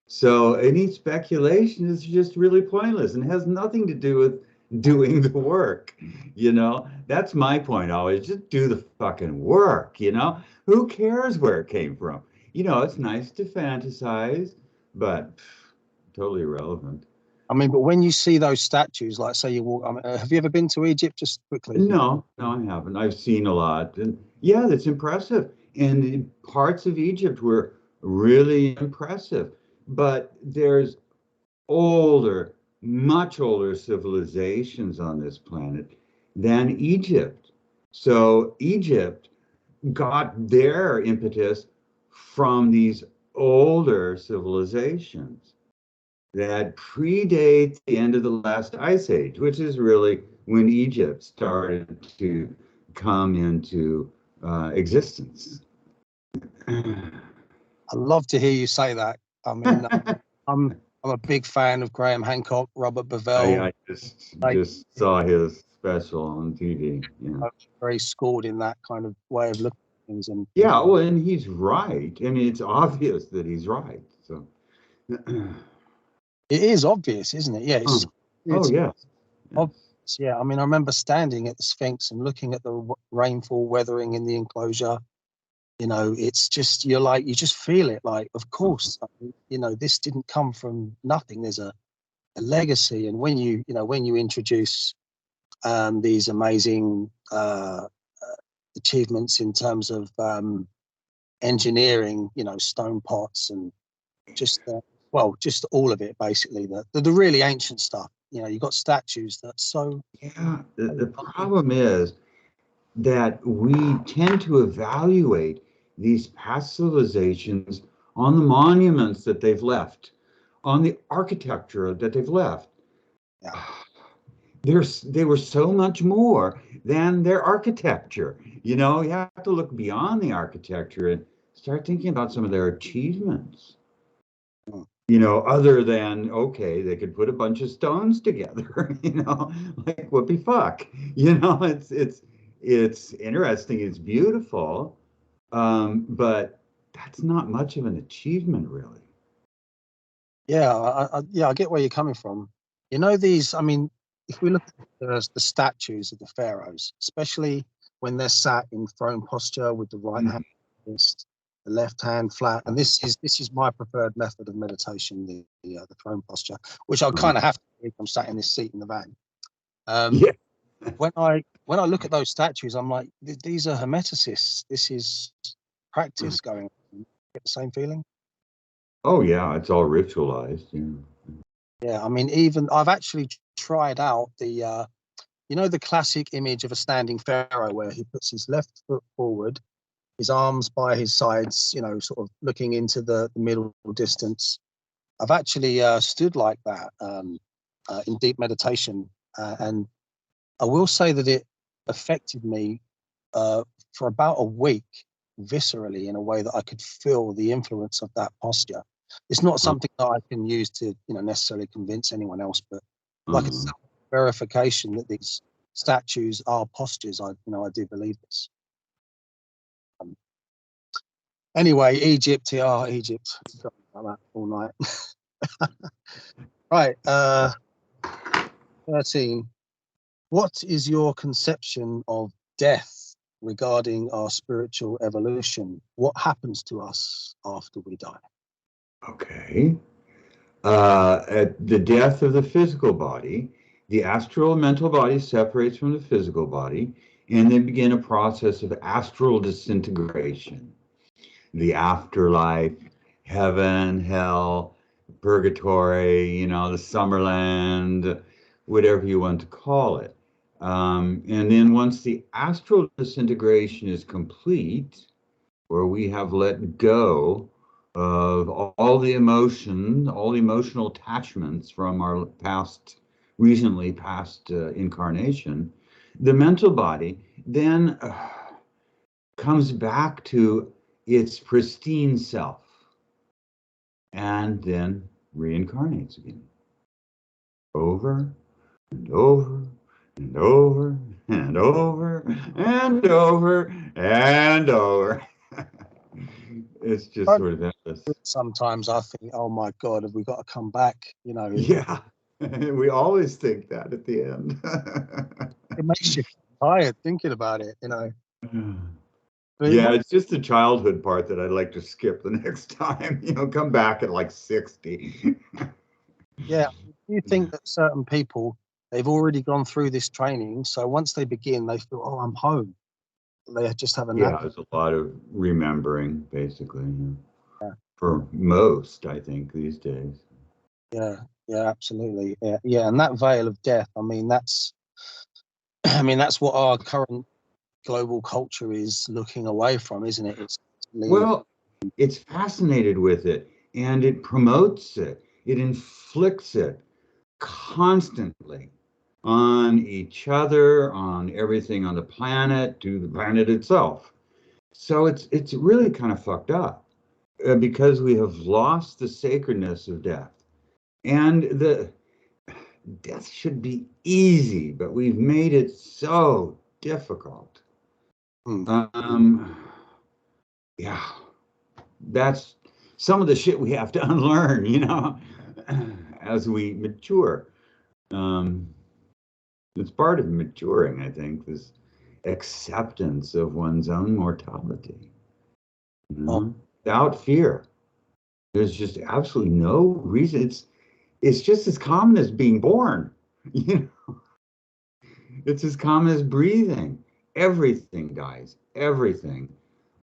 So any speculation is just really pointless and has nothing to do with doing the work. That's my point always. Just do the fucking work. Who cares where it came from? It's nice to fantasize, but totally irrelevant. I mean, but when you see those statues, like say you walk, have you ever been to Egypt? Just quickly. No, I haven't. I've seen a lot, and yeah, that's impressive. And parts of Egypt were really impressive, but there's older, much older civilizations on this planet than Egypt. So Egypt got their impetus from these older civilizations that predate the end of the last ice age, which is really when Egypt started to come into existence. I love to hear you say that. I mean, I'm a big fan of Graham Hancock, Robert Bevell. I just saw his special on TV. Yeah, I'm very schooled in that kind of way of looking at things. And yeah, well, and he's right. I mean, it's obvious that he's right. So it is obvious, isn't it? Yeah. It's yeah. obvious. Yeah. I mean, I remember standing at the Sphinx and looking at the rainfall weathering in the enclosure. It's just, you just feel it. Like, of course, this didn't come from nothing. There's a legacy. And when you introduce these amazing achievements in terms of engineering, stone pots and just just all of it, basically, the really ancient stuff. You got statues that's so. Yeah, the problem is that we tend to evaluate these past civilizations on the monuments that they've left, on the architecture that they've left. Yeah. They were so much more than their architecture. You have to look beyond the architecture and start thinking about some of their achievements. other than, okay, they could put a bunch of stones together, like what the fuck, it's interesting, it's beautiful, but that's not much of an achievement, really. Yeah, I get where you're coming from. These, I mean, if we look at the statues of the pharaohs, especially when they're sat in throne posture with the right hand fist, the left hand flat, and this is my preferred method of meditation, the throne posture, which I kind of have to do if I'm sat in this seat in the van. Yeah. When I look at those statues, I'm like, these are Hermeticists. This is practice going on. You get the same feeling? Oh yeah, it's all ritualized. Yeah, I mean, even I've actually tried out the the classic image of a standing pharaoh where he puts his left foot forward, his arms by his sides, sort of looking into the middle distance. I've actually stood like that in deep meditation, and I will say that it affected me for about a week viscerally, in a way that I could feel the influence of that posture. It's not something that I can use to necessarily convince anyone else, but like a self-verification that these statues are postures, I do believe this. Anyway, Egypt, Egypt. Talk about that all night. Right, 13. What is your conception of death regarding our spiritual evolution? What happens to us after we die? Okay. At the death of the physical body, the astral mental body separates from the physical body, and they begin a process of astral disintegration. The afterlife, heaven, hell, purgatory, the summerland, whatever you want to call it. And then once the astral disintegration is complete, where we have let go of all the emotion, all the emotional attachments from our recently past incarnation, the mental body then comes back to its pristine self and then reincarnates again, over and over and over and over and over and over. It's just sort of endless. Sometimes I think, oh my God, have we got to come back? Yeah, we always think that at the end. It makes you tired thinking about it, Yeah, it's just the childhood part that I'd like to skip the next time, come back at like 60. Yeah. Do you think that certain people, they've already gone through this training, so once they begin, they feel, oh, I'm home. They just have a Yeah, there's a lot of remembering, basically, for most, I think, these days. Yeah, absolutely. Yeah, and that veil of death, I mean, that's what our current global culture is looking away from, isn't it? Well, it's fascinated with it, and it promotes it. It inflicts it constantly on each other, on everything on the planet, to the planet itself. So it's really kind of fucked up because we have lost the sacredness of death. And the death should be easy, but we've made it so difficult. Yeah, that's some of the shit we have to unlearn, as we mature. It's part of maturing, I think, this acceptance of one's own mortality, without fear. There's just absolutely no reason. It's just as common as being born. It's as common as breathing. Everything dies. Everything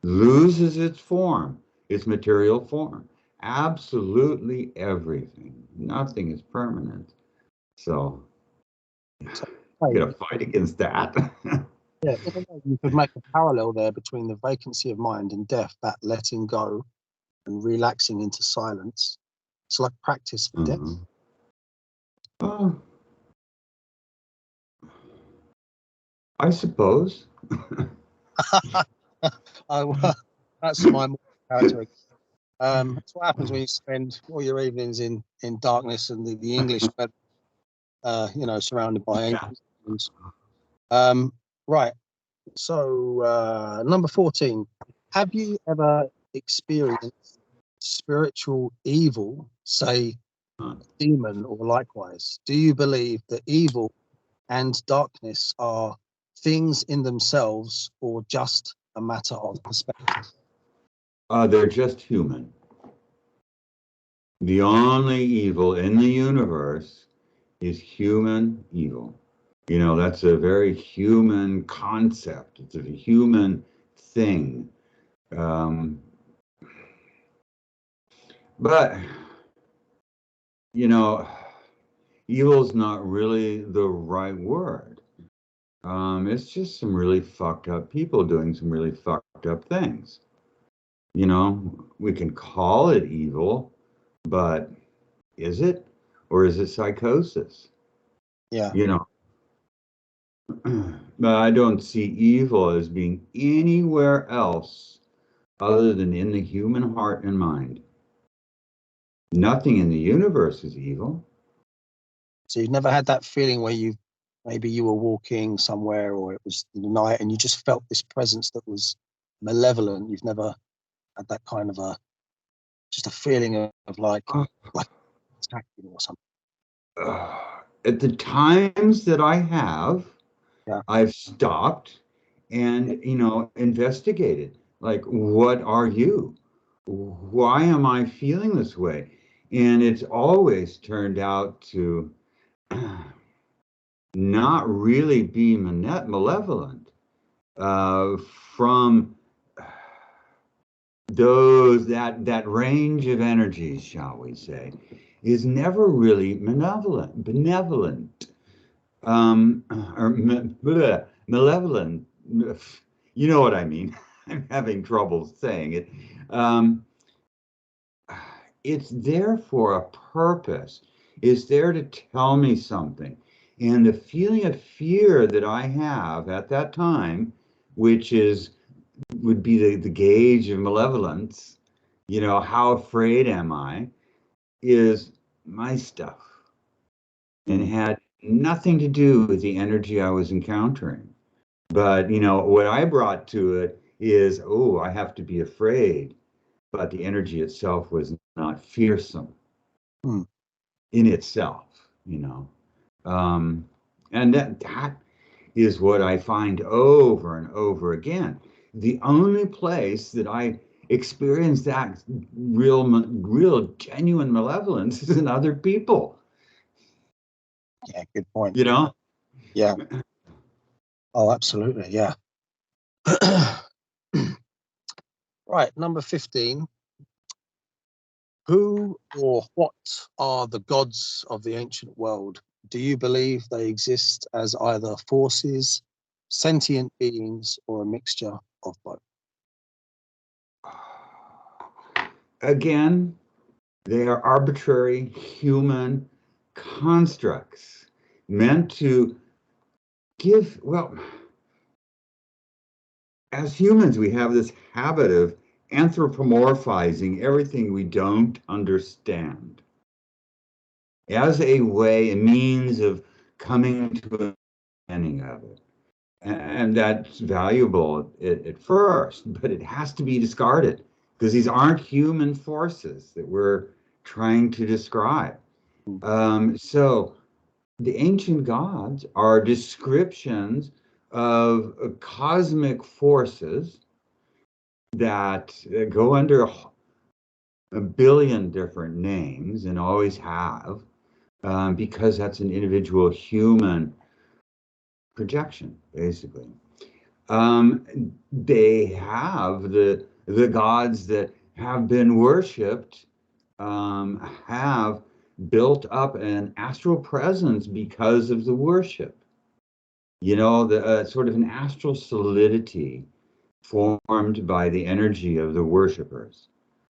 loses its form, its material form. Absolutely everything. Nothing is permanent. So you gotta fight against that. Yeah, you could make a parallel there between the vacancy of mind and death, that letting go and relaxing into silence. It's like practice for death. I suppose. That's my character. That's what happens when you spend all your evenings in darkness and the English, you know, surrounded by Yeah. angels. Right. So number 14. Have you ever experienced spiritual evil, say a demon or likewise? Do you believe that evil and darkness are things in themselves or just a matter of perspective? They're just human. The only evil in the universe is human evil. You know, that's a very human concept. It's a human thing. But, you know, evil's not really the right word. It's just some really fucked up people doing some really fucked up things. You know, we can call it evil, but is it? Or is it psychosis? Yeah. You know, but I don't see evil as being anywhere else other than in the human heart and mind. Nothing in the universe is evil. So you've never had that feeling where maybe you were walking somewhere or it was in the night and you just felt this presence that was malevolent. You've never had that kind of just a feeling of like attacking or something. At the times that I have, Yeah. I've stopped and, you know, investigated. Like, what are you? Why am I feeling this way? And it's always turned out to not really be malevolent from that range of energies, shall we say, is never really benevolent, or malevolent. You know what I mean? I'm having trouble saying it. It's there for a purpose. It's there to tell me something. And the feeling of fear that I have at that time, which would be the gauge of malevolence, you know, how afraid am I, is my stuff. And had nothing to do with the energy I was encountering. But, you know, what I brought to it is, oh, I have to be afraid. But the energy itself was not fearsome in itself, you know. And that is what I find over and over again. The only place that I experience that real genuine malevolence is in other people. Yeah, good point. You know? Yeah. Oh, absolutely. Yeah. Right. Number 15. Who or what are the gods of the ancient world? Do you believe they exist as either forces, sentient beings, or a mixture of both? Again, they are arbitrary human constructs meant to give, well, as humans, we have this habit of anthropomorphizing everything we don't understand as a means of coming to an understanding of it. And that's valuable at first, but it has to be discarded because these aren't human forces that we're trying to describe. So the ancient gods are descriptions of cosmic forces that go under a billion different names and always have, because that's an individual human projection, basically. They have the gods that have been worshipped, have built up an astral presence because of the worship. You know, the sort of an astral solidity formed by the energy of the worshipers.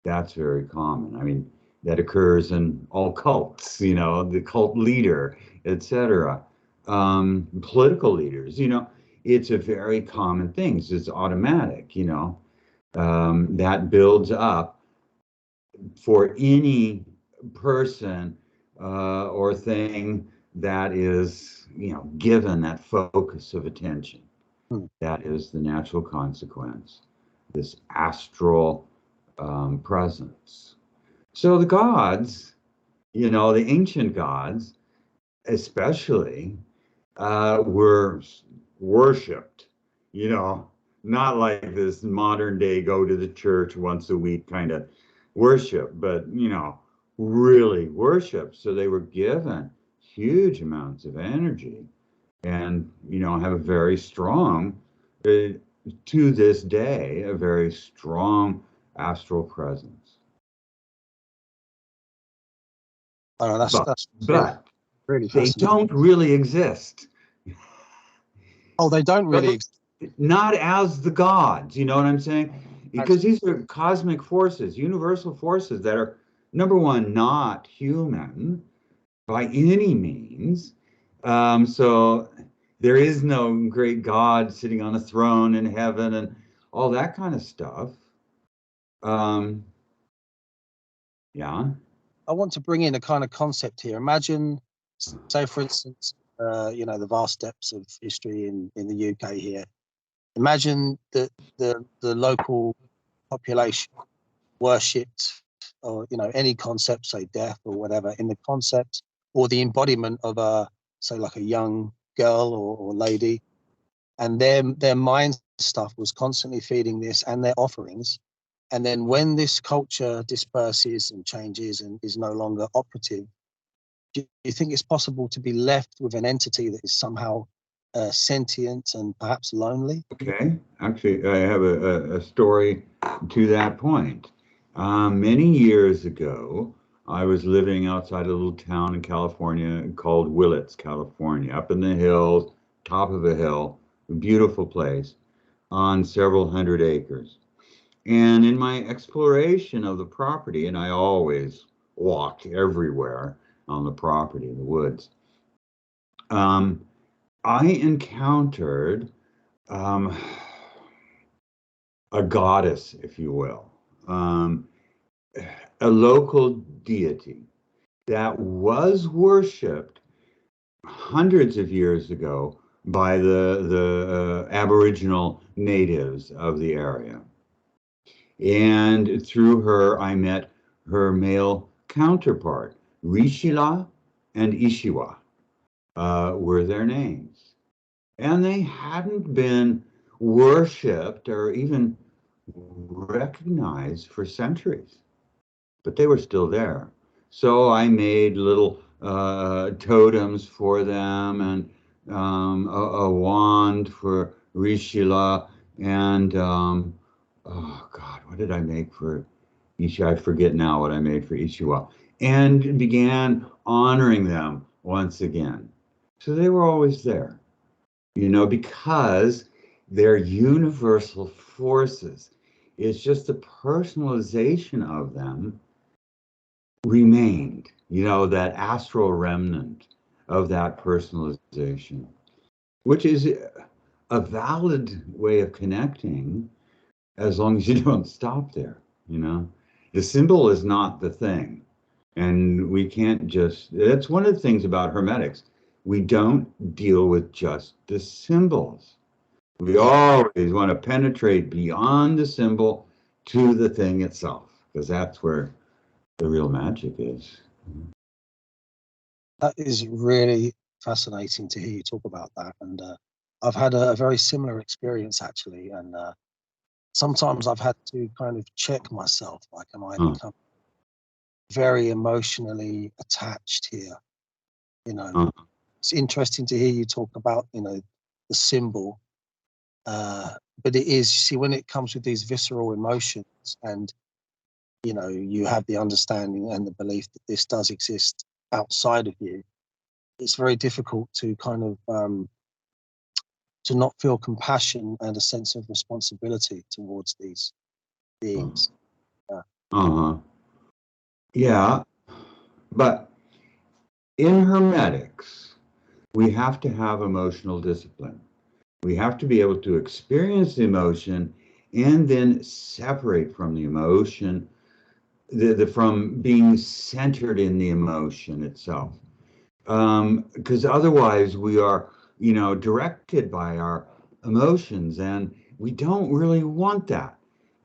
That's very common. I mean, that occurs in all cults, you know, the cult leader, etc. Political leaders, you know, it's a very common thing. It's automatic, you know, that builds up for any person or thing that is, given that focus of attention. That is the natural consequence, this astral presence. So the gods, the ancient gods especially, were worshipped, not like this modern day go to the church once a week kind of worship, but, really worship. So they were given huge amounts of energy and, have a very strong, to this day, a very strong astral presence. Oh, But really they don't really exist. Oh, they don't really exist. Not as the gods, you know what I'm saying? Because these are cosmic forces, universal forces that are, number one, not human by any means. So there is no great God sitting on a throne in heaven and all that kind of stuff. Yeah. I want to bring in a kind of concept here. Imagine, say, for instance, the vast depths of history in the UK here. Imagine that the local population worshipped, or any concept, say death or whatever, in the concept or the embodiment of like a young girl or lady, and their mind stuff was constantly feeding this and their offerings. And then when this culture disperses and changes and is no longer operative, do you think it's possible to be left with an entity that is somehow sentient and perhaps lonely? Okay, actually, I have a story to that point. Many years ago, I was living outside a little town in California called Willits, California, up in the hills, top of a hill, a beautiful place on several hundred acres. And in my exploration of the property, and I always walked everywhere on the property, in the woods, I encountered a goddess, if you will, a local deity that was worshipped hundreds of years ago by the Aboriginal natives of the area. And through her, I met her male counterpart. Rishila and Ishiwa were their names. And they hadn't been worshipped or even recognized for centuries, but they were still there. So I made little totems for them and a wand for Rishila and oh God, what did I make for Ishiwa? I forget now what I made for Ishiwa, and began honoring them once again. So they were always there, because they're universal forces. It's just the personalization of them remained, that astral remnant of that personalization, which is a valid way of connecting as long as you don't stop there, The symbol is not the thing. And we can't that's one of the things about Hermetics. We don't deal with just the symbols. We always want to penetrate beyond the symbol to the thing itself, because that's where the real magic is. That is really fascinating to hear you talk about that. And I've had a very similar experience, actually. And sometimes I've had to kind of check myself, like, am I become very emotionally attached here? It's interesting to hear you talk about, the symbol. But it is, see, when it comes with these visceral emotions and, you have the understanding and the belief that this does exist outside of you, it's very difficult to kind of to not feel compassion and a sense of responsibility towards these beings. Yeah, but in Hermetics, we have to have emotional discipline. We have to be able to experience the emotion and then separate from the emotion from being centered in the emotion itself. Because otherwise we are, directed by our emotions, and we don't really want that.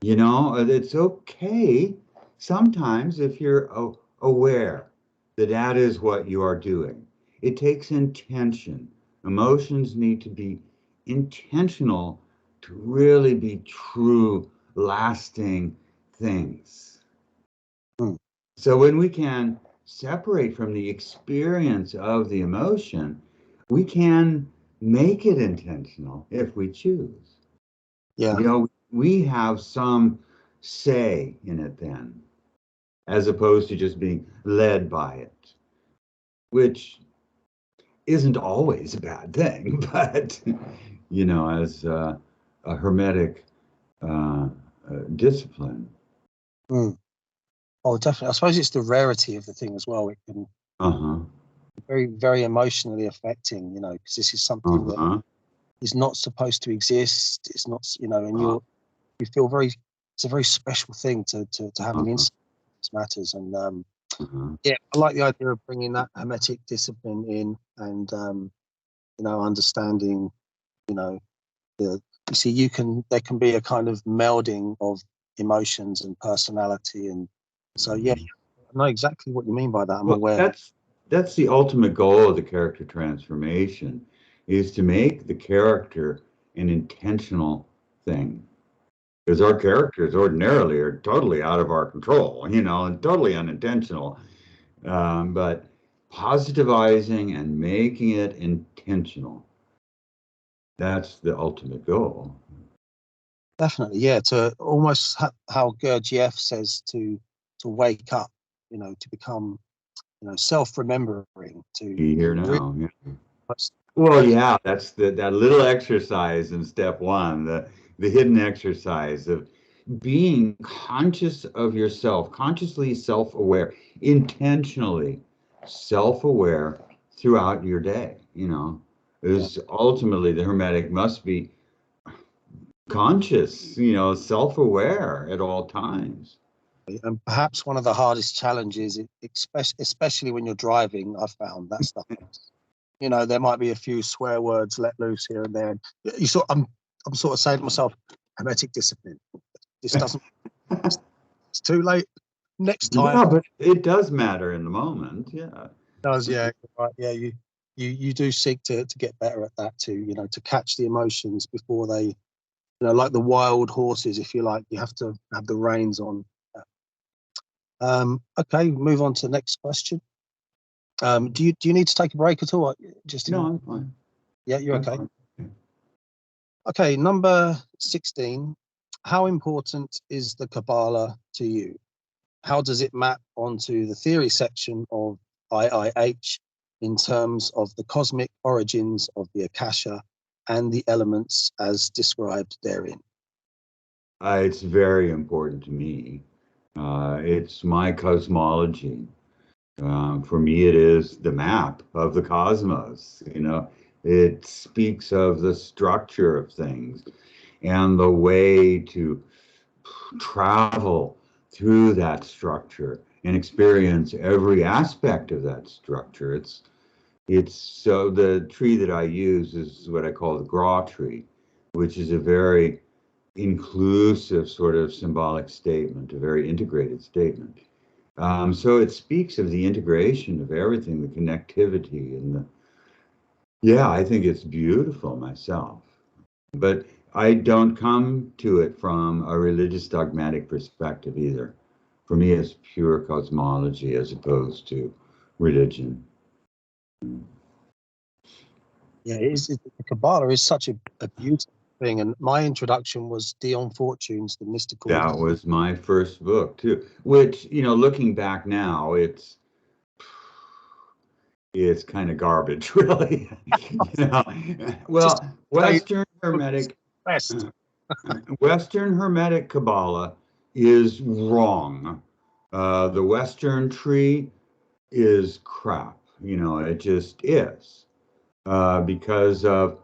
It's okay sometimes if you're aware that that is what you are doing. It takes intention. Emotions need to be intentional to really be true, lasting things. So when we can separate from the experience of the emotion, we can make it intentional if we choose. Yeah. We have some say in it then, as opposed to just being led by it, which isn't always a bad thing, but, as a Hermetic discipline. Oh, definitely. I suppose it's the rarity of the thing as well. It can be very, very emotionally affecting, because this is something that is not supposed to exist. It's not, and you feel it's a very special thing to have an insight in these matters. And yeah, I like the idea of bringing that Hermetic discipline in, and understanding, you see, there can be a kind of melding of emotions and personality, and so yeah, I know exactly what you mean by that. I'm aware. That's the ultimate goal of the character transformation, is to make the character an intentional thing. Because our characters ordinarily are totally out of our control, and totally unintentional. But positivizing and making it intentional, that's the ultimate goal. Definitely, yeah. To almost how Gurdjieff says to wake up, to become, self-remembering. To Be here now. Yeah. Well, Yeah, that's that little exercise in step one, the hidden exercise of being conscious of yourself, consciously self-aware, intentionally self-aware throughout your day. Is ultimately the Hermetic must be conscious, self-aware at all times. And perhaps one of the hardest challenges, especially when you're driving, I've found that stuff. There might be a few swear words let loose here and there. I'm sort of saying to myself, Hermetic discipline. This doesn't. It's too late. Next time. Yeah, but it does matter in the moment. Yeah. It does, yeah. Right. Yeah, you do seek to get better at that too. To catch the emotions before they, like the wild horses, if you like. You have to have the reins on. Okay, move on to the next question. Do you need to take a break at all? No, I'm fine. Yeah, you're okay. Fine. Okay, number 16. How important is the Kabbalah to you? How does it map onto the theory section of IIH in terms of the cosmic origins of the Akasha and the elements as described therein? It's very important to me. It's my cosmology. For me, it is the map of the cosmos. It speaks of the structure of things and the way to travel through that structure and experience every aspect of that structure. It's so the tree that I use is what I call the Graw tree, which is a very inclusive sort of symbolic statement, a very integrated statement. So it speaks of the integration of everything, the connectivity, and I think it's beautiful myself. But I don't come to it from a religious dogmatic perspective either. For me, it's pure cosmology as opposed to religion. Yeah, the Kabbalah is such a beautiful thing. And my introduction was Dion Fortune's The Mystical. That was my first book too, which, looking back now, it's kind of garbage, really. Well, Western Hermetic Kabbalah is wrong. The Western tree is crap. It just is. Because of,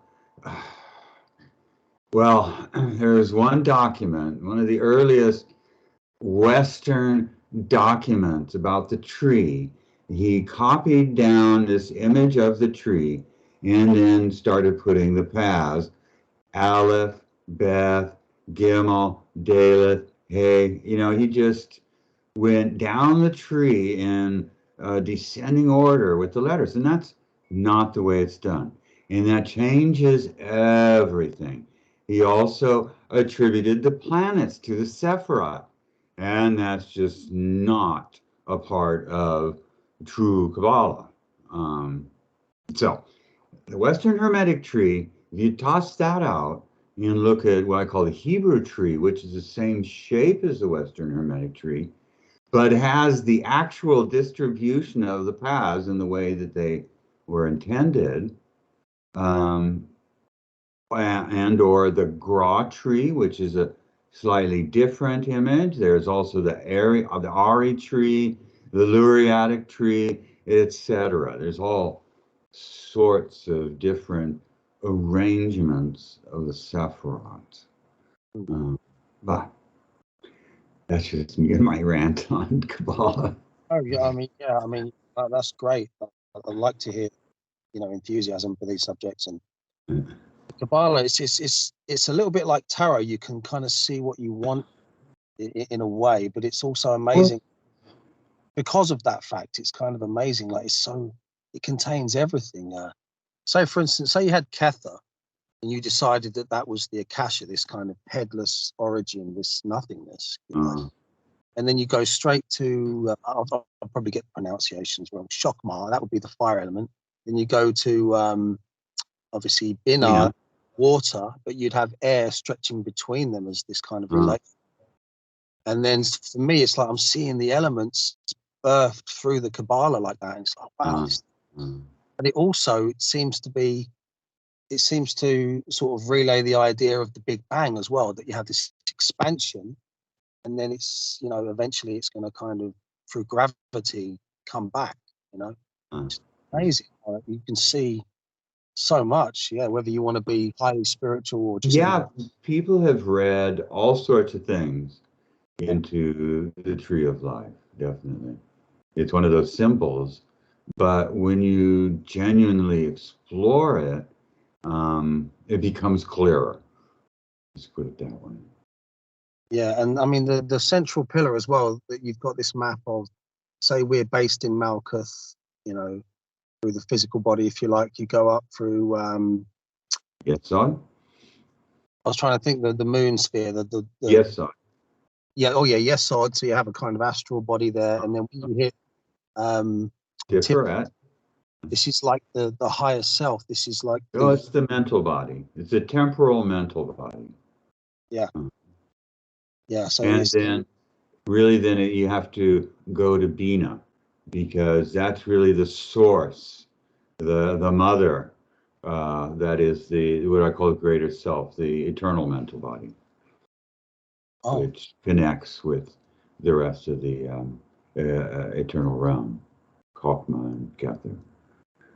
there's one document, one of the earliest Western documents about the tree, he copied down this image of the tree and then started putting the paths, Aleph, Beth, Gimel, Daleth, Hey. He just went down the tree in descending order with the letters, and that's not the way it's done. And that changes everything. He also attributed the planets to the Sephiroth, and that's just not a part of true Kabbalah. So the Western Hermetic tree, if you toss that out and look at what I call the Hebrew tree, which is the same shape as the Western Hermetic tree, but has the actual distribution of the paths in the way that they were intended, and or the Gra tree, which is a slightly different image. There's also the Ari tree, the Luriatic tree, etc. There's all sorts of different arrangements of the Sephiroth. But that's just me and my rant on Kabbalah. Oh yeah, that's great. I'd like to hear, enthusiasm for these subjects. And Kabbalah, it's a little bit like tarot. You can kind of see what you want in a way, but it's also amazing because of that fact. It's kind of amazing. Like it contains everything. So, for instance, say you had Kether, and you decided that was the Akasha, this kind of headless origin, this nothingness. And then you go straight to, I'll probably get the pronunciations wrong, Shokmar, that would be the fire element. Then you go to, obviously, Binah, water, but you'd have air stretching between them as this kind of relation. And then for me, it's like I'm seeing the elements birthed through the Kabbalah like that. And it's like, wow. But it also seems to sort of relay the idea of the Big Bang as well, that you have this expansion, and then it's, eventually it's going to kind of, through gravity, come back, It's amazing. You can see so much, whether you want to be highly spiritual or just... Yeah, people have read all sorts of things into the Tree of Life, definitely. It's one of those symbols, but when you genuinely explore it, it becomes clearer. Let's put it that way. Yeah, and I mean the central pillar as well, that you've got this map of, say we're based in Malkuth, through the physical body, if you like, you go up through Yesod? I was trying to think the moon sphere, the Yesod. Yeah, Yesod, so you have a kind of astral body there, and then when you hit Tiferet. This is like the higher self. This is like it's the mental body. It's a temporal mental body. Yeah. Yeah. So and then you have to go to Bina, because that's really the source, the mother, that is what I call the greater self, the eternal mental body, which connects with the rest of the eternal realm, Chokmah and Kether.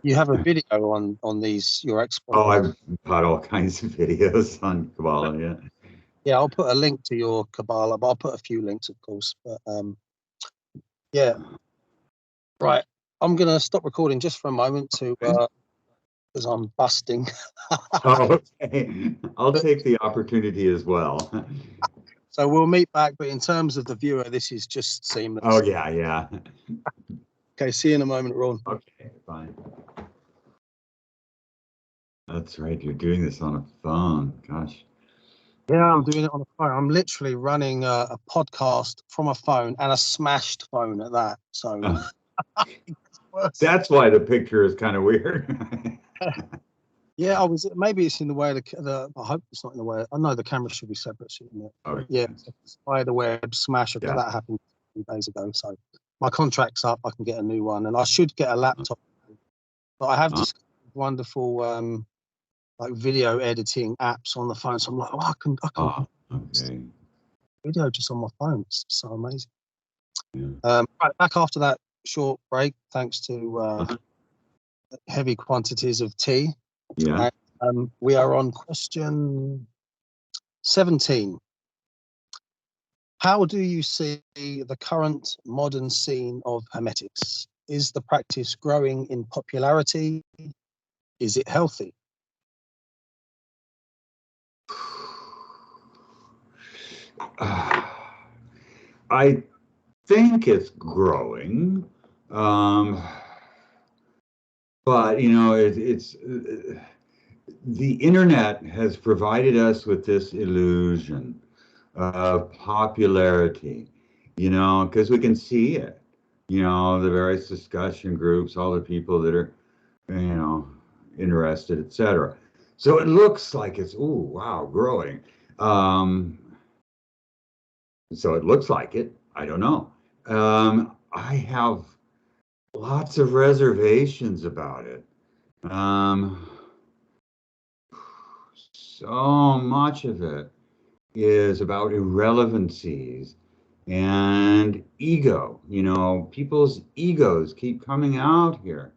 You have a video on these, your exploits. Oh, I've got all kinds of videos on Kabbalah, yeah. Yeah, I'll put a link to your Kabbalah, but I'll put a few links, of course. But yeah. Right. I'm going to stop recording just for a moment because I'm busting. Okay. I'll take the opportunity as well. So we'll meet back, but in terms of the viewer, this is just seamless. Oh, yeah. Okay, see you in a moment, Rawn. Okay, fine. That's right, you're doing this on a phone. Gosh. Yeah, I'm doing it on a phone. I'm literally running a podcast from a phone, and a smashed phone at that. So that's why the picture is kind of weird. Yeah, maybe it's in the way the I hope it's not in the way. I know the camera should be separate, shouldn't it? Okay. Yeah, spider web smash. Yeah. That happened a few days ago. So my contract's up. I can get a new one, and I should get a laptop. But I have just wonderful like video editing apps on the phone. So I'm like, I can okay. Video just on my phone. It's so amazing. Yeah. Right, back after that short break, thanks to heavy quantities of tea. Yeah. And, we are on question 17. How do you see the current modern scene of Hermetics? Is the practice growing in popularity? Is it healthy? I think it's growing, but you know, it's the internet has provided us with this illusion of popularity, you know, because we can see it, you know, the various discussion groups, all the people that are, you know, interested, etc. So it looks like it's, ooh, wow, growing. So it looks like it. I don't know. I have lots of reservations about it. So much of it is about irrelevancies and ego. You know, people's egos keep coming out here.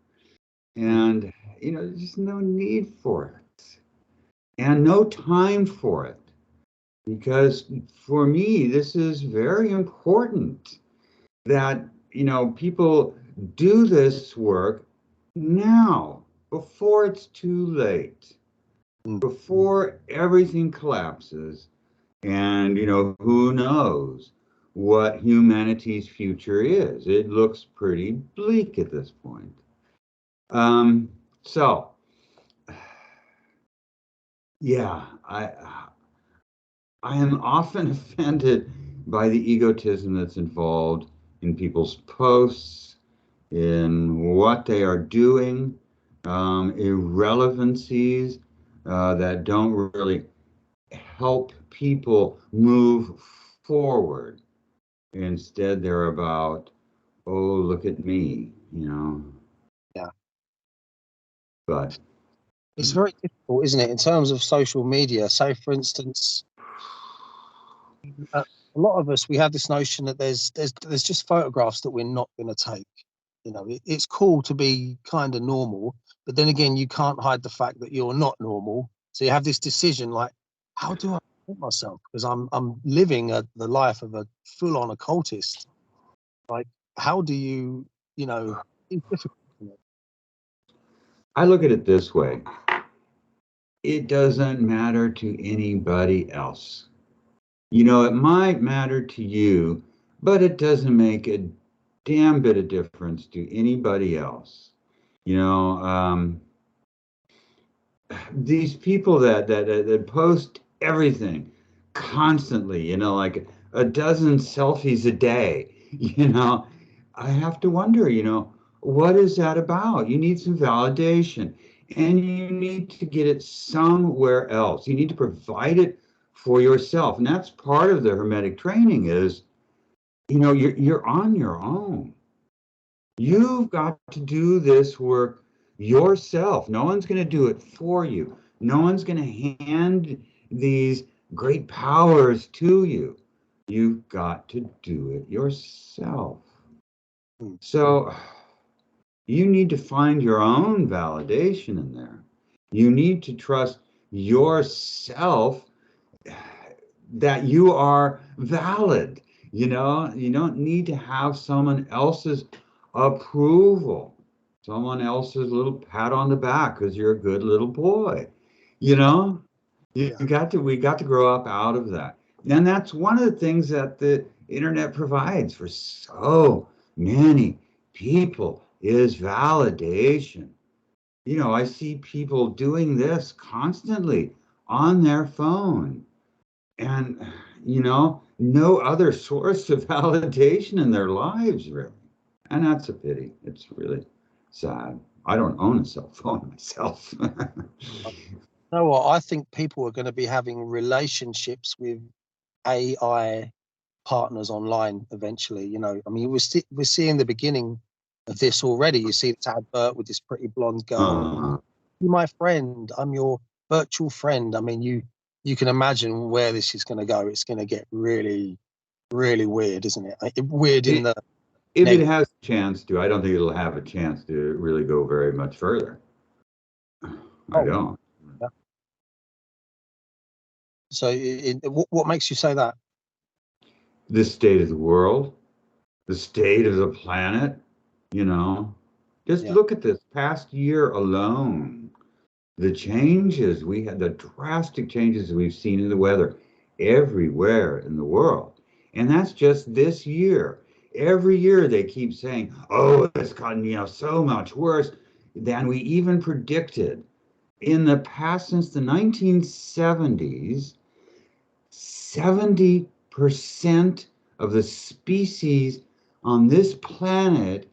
And, you know, there's just no need for it and no time for it. Because for me, this is very important that, you know, people do this work now before it's too late, before everything collapses. And, you know, who knows what humanity's future is? It looks pretty bleak at this point. So, yeah, I am often offended by the egotism that's involved in people's posts, in what they are doing, irrelevancies that don't really help people move forward. Instead, they're about, oh, look at me, you know. Yeah. But It's very difficult, isn't it, in terms of social media? Say, for instance, a lot of us, we have this notion that there's just photographs that we're not going to take. You know, it's cool to be kind of normal, but then again, you can't hide the fact that you're not normal. So you have this decision, like, how do I present myself? Because I'm living the life of a full-on occultist. Like, how do you, you know, it's difficult. I look at it this way. It doesn't matter to anybody else. You know, it might matter to you, but it doesn't make a damn bit of difference to anybody else. You know, these people that post everything constantly, you know, like a dozen selfies a day, you know, I have to wonder, you know, what is that about? You need some validation and you need to get it somewhere else. You need to provide it for yourself. And that's part of the Hermetic training is, you know, you're on your own. You've got to do this work yourself. No one's going to do it for you. No one's going to hand these great powers to you. You've got to do it yourself. So you need to find your own validation in there. You need to trust yourself that you are valid. You know, you don't need to have someone else's approval, someone else's little pat on the back because you're a good little boy. You know, we got to grow up out of that. And that's one of the things that the internet provides for so many people is validation. You know, I see people doing this constantly on their phone and, you know, no other source of validation in their lives, really. And that's a pity. It's really sad. I don't own a cell phone myself. You know what? I think people are going to be having relationships with AI partners online eventually. You know, I mean, we're seeing the beginning of this already. You see this advert with this pretty blonde girl. You're my friend. I'm your virtual friend. I mean, you can imagine where this is going to go. It's going to get really, really weird, isn't it? Weird in the. If it has a chance to, I don't think it'll have a chance to really go very much further. I don't. Yeah. So, what makes you say that? the state of the world, the state of the planet, you know. Just Yeah. look at this past year alone. The changes we had, the drastic changes we've seen in the weather everywhere in the world. And that's just this year. Every year they keep saying, oh, it's gotten, so much worse than we even predicted. In the past, since the 1970s, 70% of the species on this planet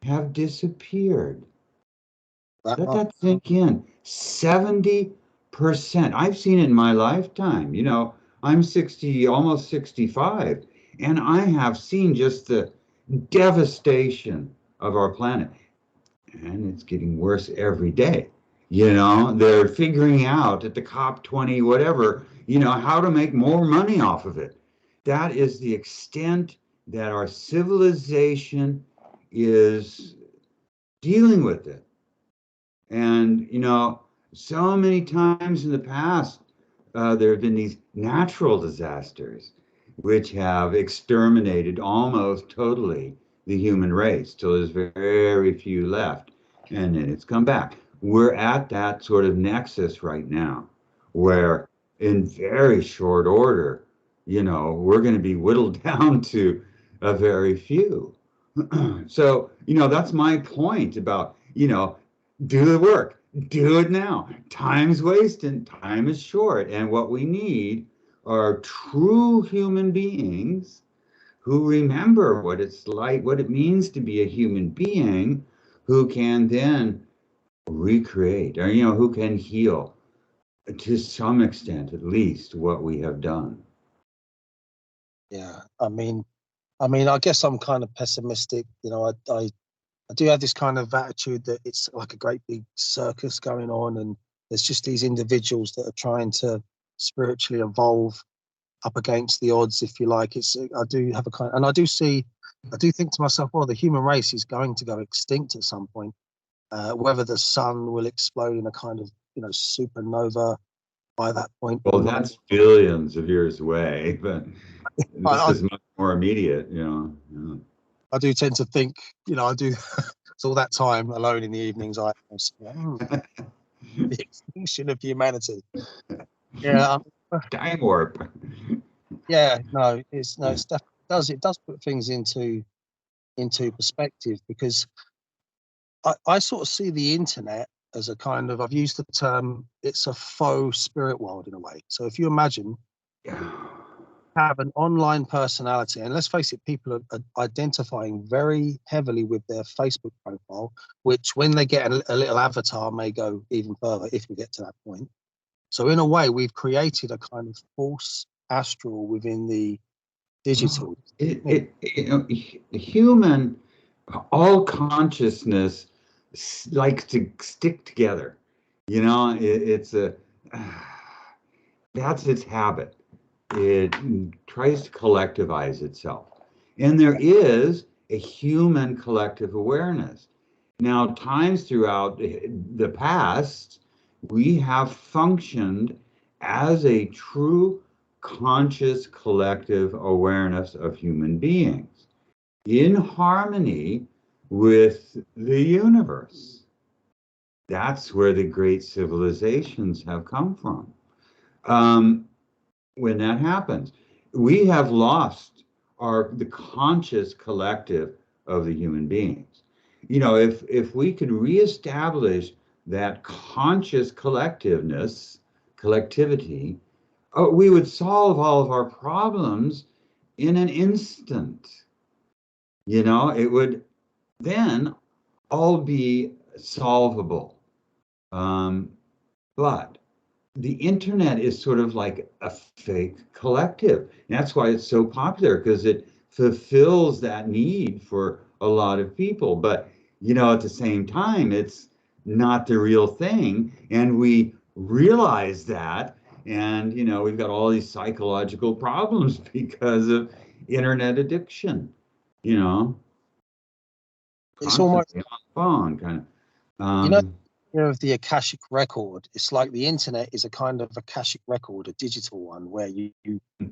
have disappeared. Let that sink in. 70%. I've seen it in my lifetime. I'm 60, almost 65, and I have seen just the devastation of our planet. And it's getting worse every day. They're figuring out at the COP20, whatever, how to make more money off of it. That is the extent that our civilization is dealing with it. And, so many times in the past, there have been these natural disasters which have exterminated almost totally the human race till there's very few left. And then it's come back. We're at that sort of nexus right now where in very short order, we're going to be whittled down to a very few. So, that's my point about, do the work, do it now. Time's wasted, time is short. And what we need are true human beings who remember what it's like, what it means to be a human being, who can then recreate, or, who can heal to some extent, at least, what we have done. Yeah. I guess I'm kind of pessimistic. I do have this kind of attitude that it's like a great big circus going on, and there's just these individuals that are trying to spiritually evolve up against the odds, if you like. I do have a kind, and I do think to myself, well, the human race is going to go extinct at some point. Whether the sun will explode in a kind of supernova by that point. Well, that's billions of years away, but this is much more immediate. I do tend to think, I do. It's all that time alone in the evenings. The extinction of humanity. Yeah, time warp. Yeah, no, it does put things into perspective, because I sort of see the internet as a kind of, I've used the term, it's a faux spirit world in a way. So if you imagine have an online personality, and let's face it, people are identifying very heavily with their Facebook profile, which when they get a little avatar may go even further if we get to that point. So in a way, we've created a kind of false astral within the digital. Human, all consciousness likes to stick together. That's its habit. It tries to collectivize itself. And there is a human collective awareness. Now, times throughout the past, we have functioned as a true conscious collective awareness of human beings in harmony with the universe. That's where the great civilizations have come from. When that happens, we have lost the conscious collective of the human beings. If we could reestablish that conscious collectivity, we would solve all of our problems in an instant. It would then all be solvable. But the internet is sort of like a fake collective. And that's why it's so popular, because it fulfills that need for a lot of people. But, at the same time, it's not the real thing. And we realize that. And, we've got all these psychological problems because of internet addiction, It's almost on the phone, kind of. of the Akashic record, it's like the internet is a kind of Akashic record, a digital one, where you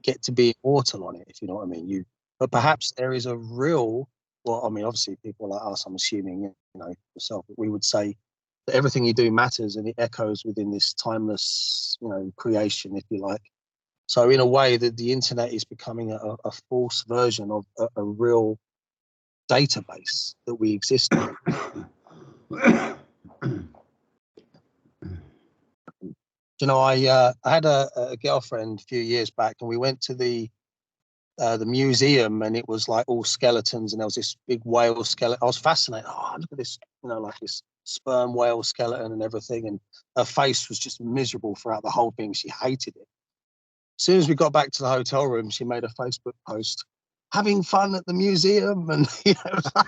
get to be immortal on it, if you know what I mean. But perhaps there is a real, well, I mean, obviously people like us, I'm assuming, you know, yourself, but we would say that everything you do matters and it echoes within this timeless, you know, creation, if you like. So in a way that the internet is becoming a false version of a real database that we exist in. You know, I had a girlfriend a few years back, and we went to the museum, and it was like all skeletons, and there was this big whale skeleton. I was fascinated. Oh, look at this, you know, like this sperm whale skeleton and everything. And her face was just miserable throughout the whole thing. She hated it. As soon as we got back to the hotel room, she made a Facebook post, having fun at the museum, and you know, I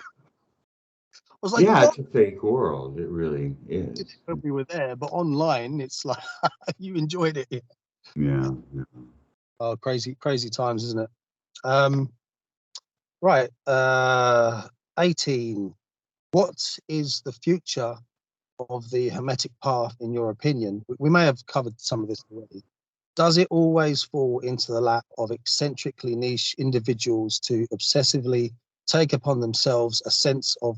was like, yeah, it's a fake world. It really is. we were there, but online, it's like you enjoyed it. Yeah. Oh, crazy times, isn't it? Right. 18. What is the future of the Hermetic path, in your opinion? We may have covered some of this already. Does it always fall into the lap of eccentrically niche individuals to obsessively take upon themselves a sense of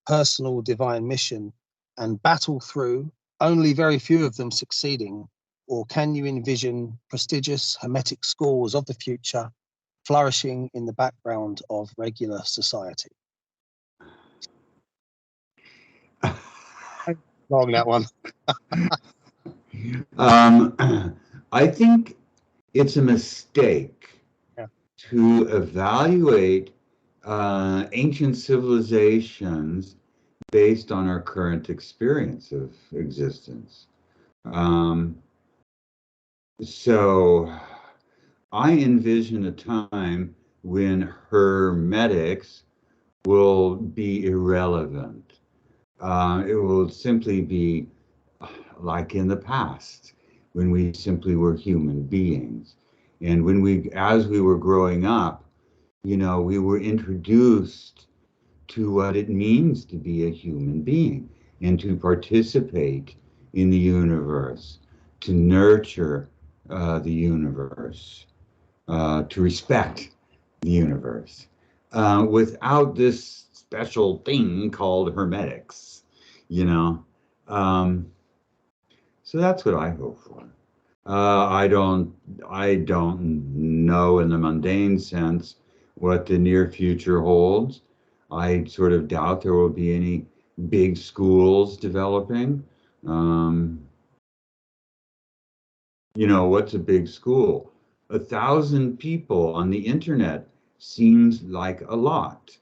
personal divine mission and battle through, only very few of them succeeding? Or can you envision prestigious Hermetic schools of the future flourishing in the background of regular society? Long, that one. I think it's a mistake to evaluate ancient civilizations based on our current experience of existence. So I envision a time when Hermetics will be irrelevant. It will simply be like in the past, when we simply were human beings. And as we were growing up, you know, we were introduced to what it means to be a human being and to participate in the universe, to nurture the universe, to respect the universe, without this special thing called Hermetics, you know. So that's what I hope for. I don't know in the mundane sense what the near future holds. I sort of doubt there will be any big schools developing. You know, what's a big school? 1,000 people on the internet seems like a lot,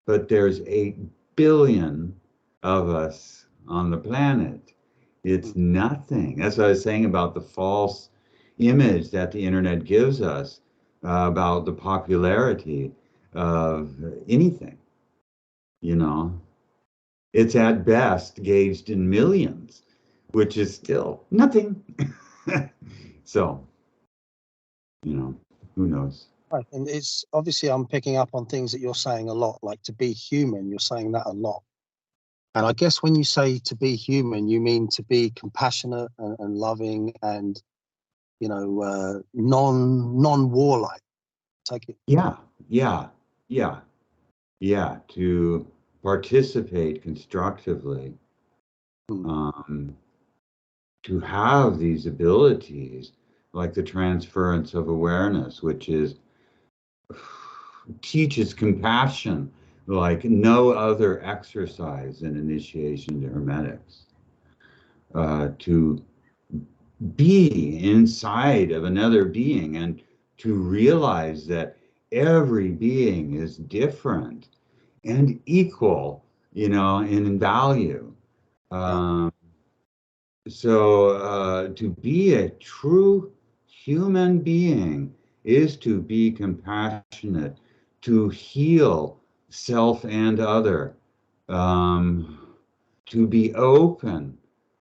but there's 8 billion of us on the planet. It's nothing. That's what I was saying about the false image that the internet gives us about the popularity of anything. You know, it's at best gauged in millions, which is still nothing. So, you know, who knows? Right. And it's obviously, I'm picking up on things that you're saying a lot, like to be human, you're saying that a lot. And I guess when you say to be human, you mean to be compassionate and loving and, you know, non-warlike. Take it. Yeah. To participate constructively, to have these abilities like the transference of awareness, which teaches compassion like no other exercise in initiation to Hermetics. To be inside of another being and to realize that every being is different and equal, you know, in value. So to be a true human being is to be compassionate, to heal self and other, to be open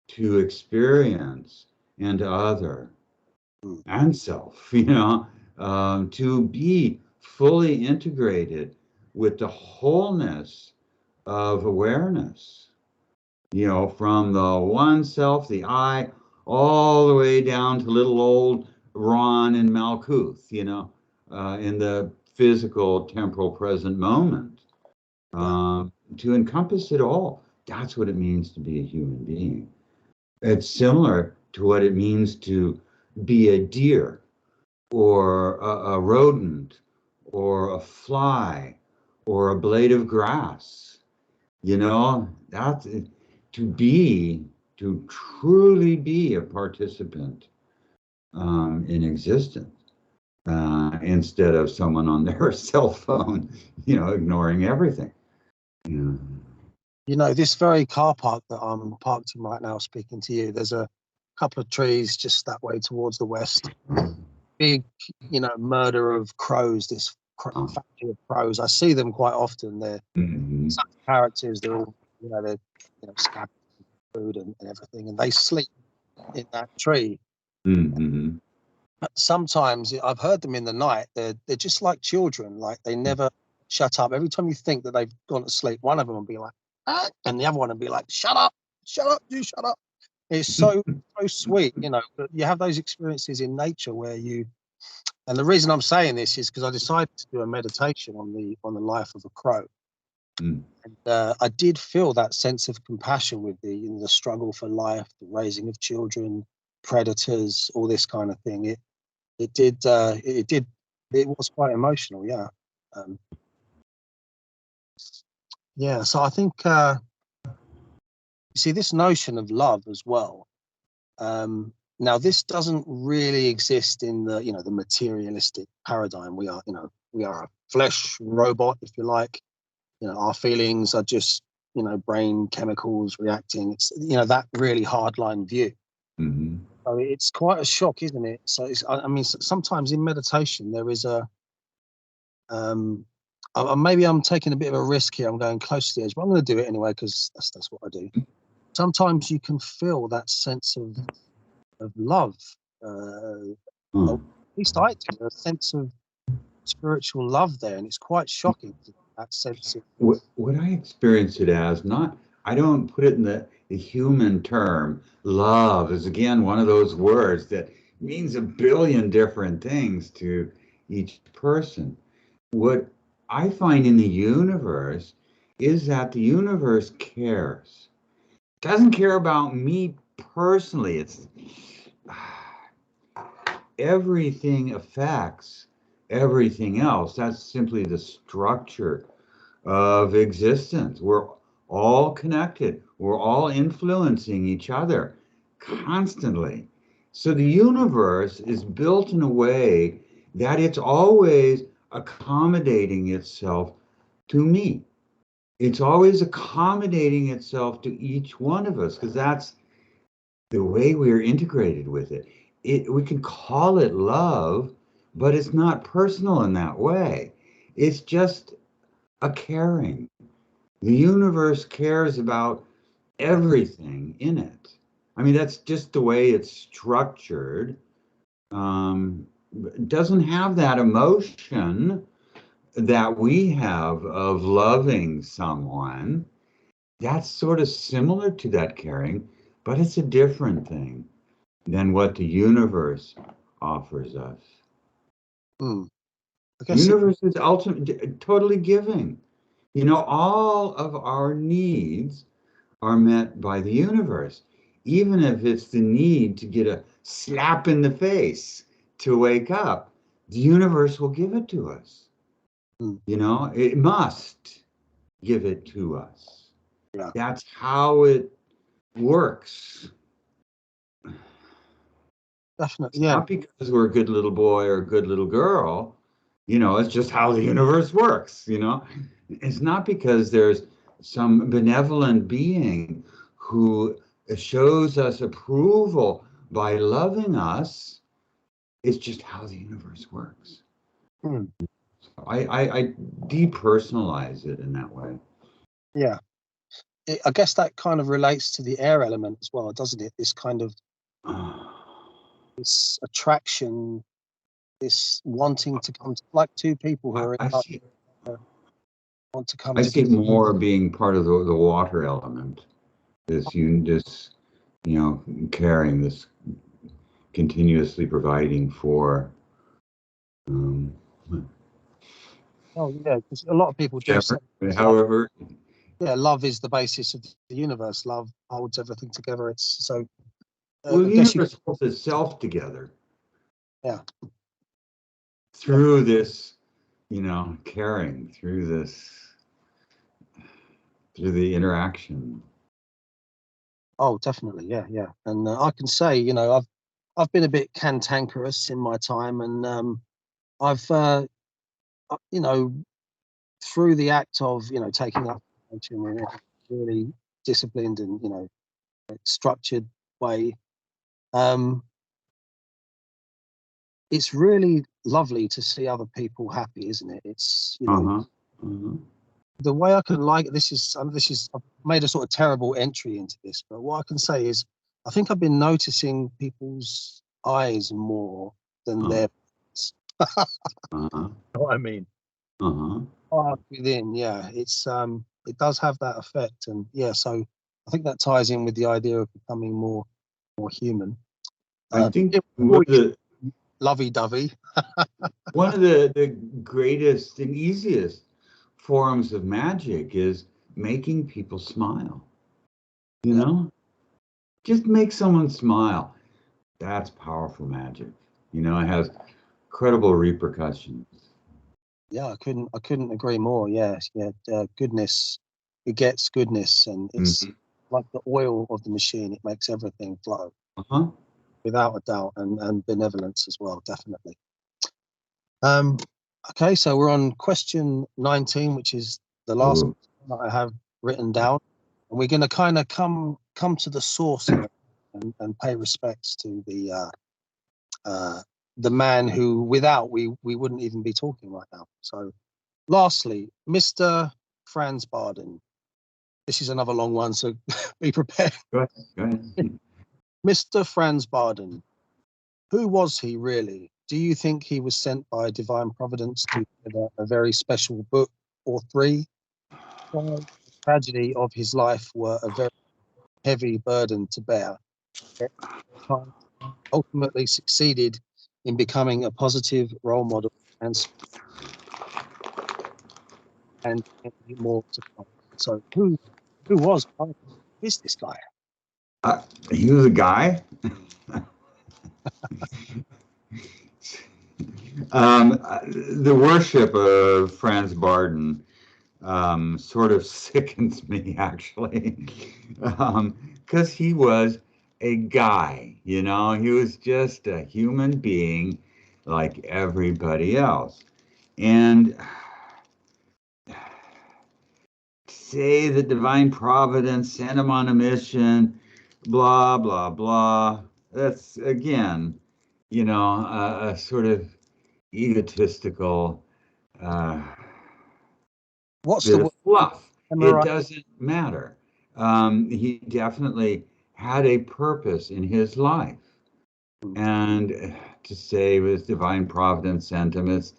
to experience and other and self, you know, to be fully integrated with the wholeness of awareness. you know, from the one self, the I, all the way down to little old Rawn and Malkuth, you know, in the physical, temporal, present moment, to encompass it all. That's what it means to be a human being. It's similar to what it means to be a deer or a rodent or a fly or a blade of grass. You know, that's to truly be a participant in existence, instead of someone on their cell phone, you know, ignoring everything. Yeah. You know, this very car park that I'm parked in right now, speaking to you, there's a couple of trees just that way towards the west. Big, you know, murder of crows, this factory of crows. I see them quite often. They're such characters. They're all, you know, they're, you know, scabbed food and everything, and they sleep in that tree. But sometimes I've heard them in the night. They're just like children. Like they never shut up. Every time you think that they've gone to sleep, one of them will be like, ah, and the other one will be like, shut up, you shut up. It's so sweet, you know. But you have those experiences in nature where you. And the reason I'm saying this is because I decided to do a meditation on the life of a crow. And I did feel that sense of compassion with the struggle for life, the raising of children, predators, all this kind of thing. It was quite emotional, yeah. Yeah, so I think you see this notion of love as well. Now this doesn't really exist in the, you know, the materialistic paradigm. We are a flesh robot, if you like. You know, our feelings are just, you know, brain chemicals reacting. It's, you know, that really hardline view. So it's quite a shock, isn't it? So I mean, sometimes in meditation there is a maybe I'm taking a bit of a risk here. I'm going close to the edge, but I'm going to do it anyway because that's what I do. Sometimes you can feel that sense of love. At least I do, a sense of spiritual love there, and it's quite shocking, that sense of what I experience it as, not, I don't put it in the human term. Love is again one of those words that means a billion different things to each person. What I find in the universe is that the universe cares. It doesn't care about me personally. It's everything affects everything else. That's simply the structure of existence. We're all connected. We're all influencing each other constantly. So the universe is built in a way that it's always accommodating itself to me. It's always accommodating itself to each one of us because that's the way we're integrated with it. We can call it love, but it's not personal in that way. It's just a caring. The universe cares about everything in it. I mean, that's just the way it's structured. It doesn't have that emotion that we have of loving someone. That's sort of similar to that caring, but it's a different thing than what the universe offers us. The universe is totally giving. You know, all of our needs are met by the universe, even if it's the need to get a slap in the face to wake up, the universe will give it to us. You know, it must give it to us. Yeah. That's how it works. Definitely, yeah. Not because we're a good little boy or a good little girl, you know, it's just how the universe works, you know. It's not because there's some benevolent being who shows us approval by loving us. It's just how the universe works. I depersonalize it in that way. Yeah. I guess that kind of relates to the air element as well, doesn't it? This kind of this attraction, this wanting to come to, like two people who are in love, want to come I together. see more being part of the water element. this caring, this continuously providing for. Oh yeah, because a lot of people do say, However, yeah, love is the basis of the universe. Love holds everything together. It's so. well, I the guess universe holds itself together. Yeah. Through this, caring, through the interaction. Oh, definitely, yeah. And I can say, I've been a bit cantankerous in my time, and I've, through the act of, taking up in a really disciplined and structured way, it's really lovely to see other people happy, isn't it? It's the way I can this is I've made a sort of terrible entry into this, but what I can say is I think I've been noticing people's eyes more than their what I mean. Within, yeah, it's it does have that effect, and yeah, so I think that ties in with the idea of becoming more human. I think lovey-dovey. One of the greatest and easiest forms of magic is making people smile. Just make someone smile. That's powerful magic. It has incredible repercussions. Yeah, I couldn't agree more. Yeah. Goodness, it gets goodness, and it's like the oil of the machine. It makes everything flow, without a doubt, and benevolence as well, definitely. Okay, so we're on question 19, which is the last that I have written down, and we're going to kind of come to the source of it and pay respects to the man who, without, we wouldn't even be talking right now. So, lastly, Mr. Franz Bardon. This is another long one, so be prepared. Go ahead. Mr. Franz Bardon, who was he really? Do you think he was sent by divine providence to deliver a very special book or three? The tragedy of his life were a very heavy burden to bear. Ultimately succeeded in becoming a positive role model and more to come. So who was Who is this guy? He was a guy. The worship of Franz Bardon sort of sickens me, actually, because he was a guy, he was just a human being like everybody else. And say the divine providence sent him on a mission, blah, blah, blah. That's, again, a sort of egotistical What's bit the of fluff. It doesn't matter. He definitely had a purpose in his life. And to say with divine providence sent him is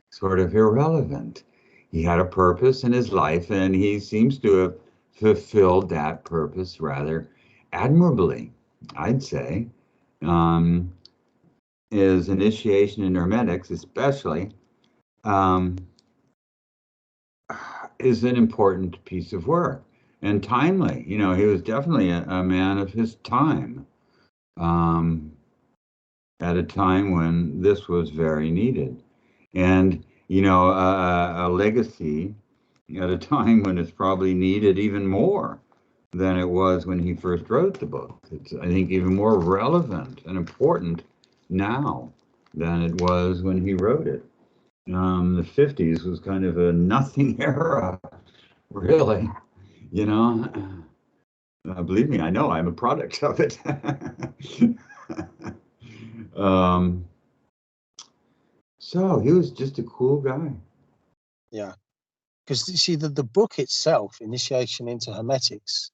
sort of irrelevant. He had a purpose in his life, and he seems to have fulfilled that purpose rather admirably, I'd say. His initiation in Hermetics, especially, is an important piece of work and timely. He was definitely a man of his time, at a time when this was very needed. And, a legacy at a time when it's probably needed even more than it was when he first wrote the book. It's, I think, even more relevant and important now than it was when he wrote it. The 50s was kind of a nothing era, really. Believe me, I know I'm a product of it. So he was just a cool guy. Yeah, because you see the book itself, Initiation into Hermetics,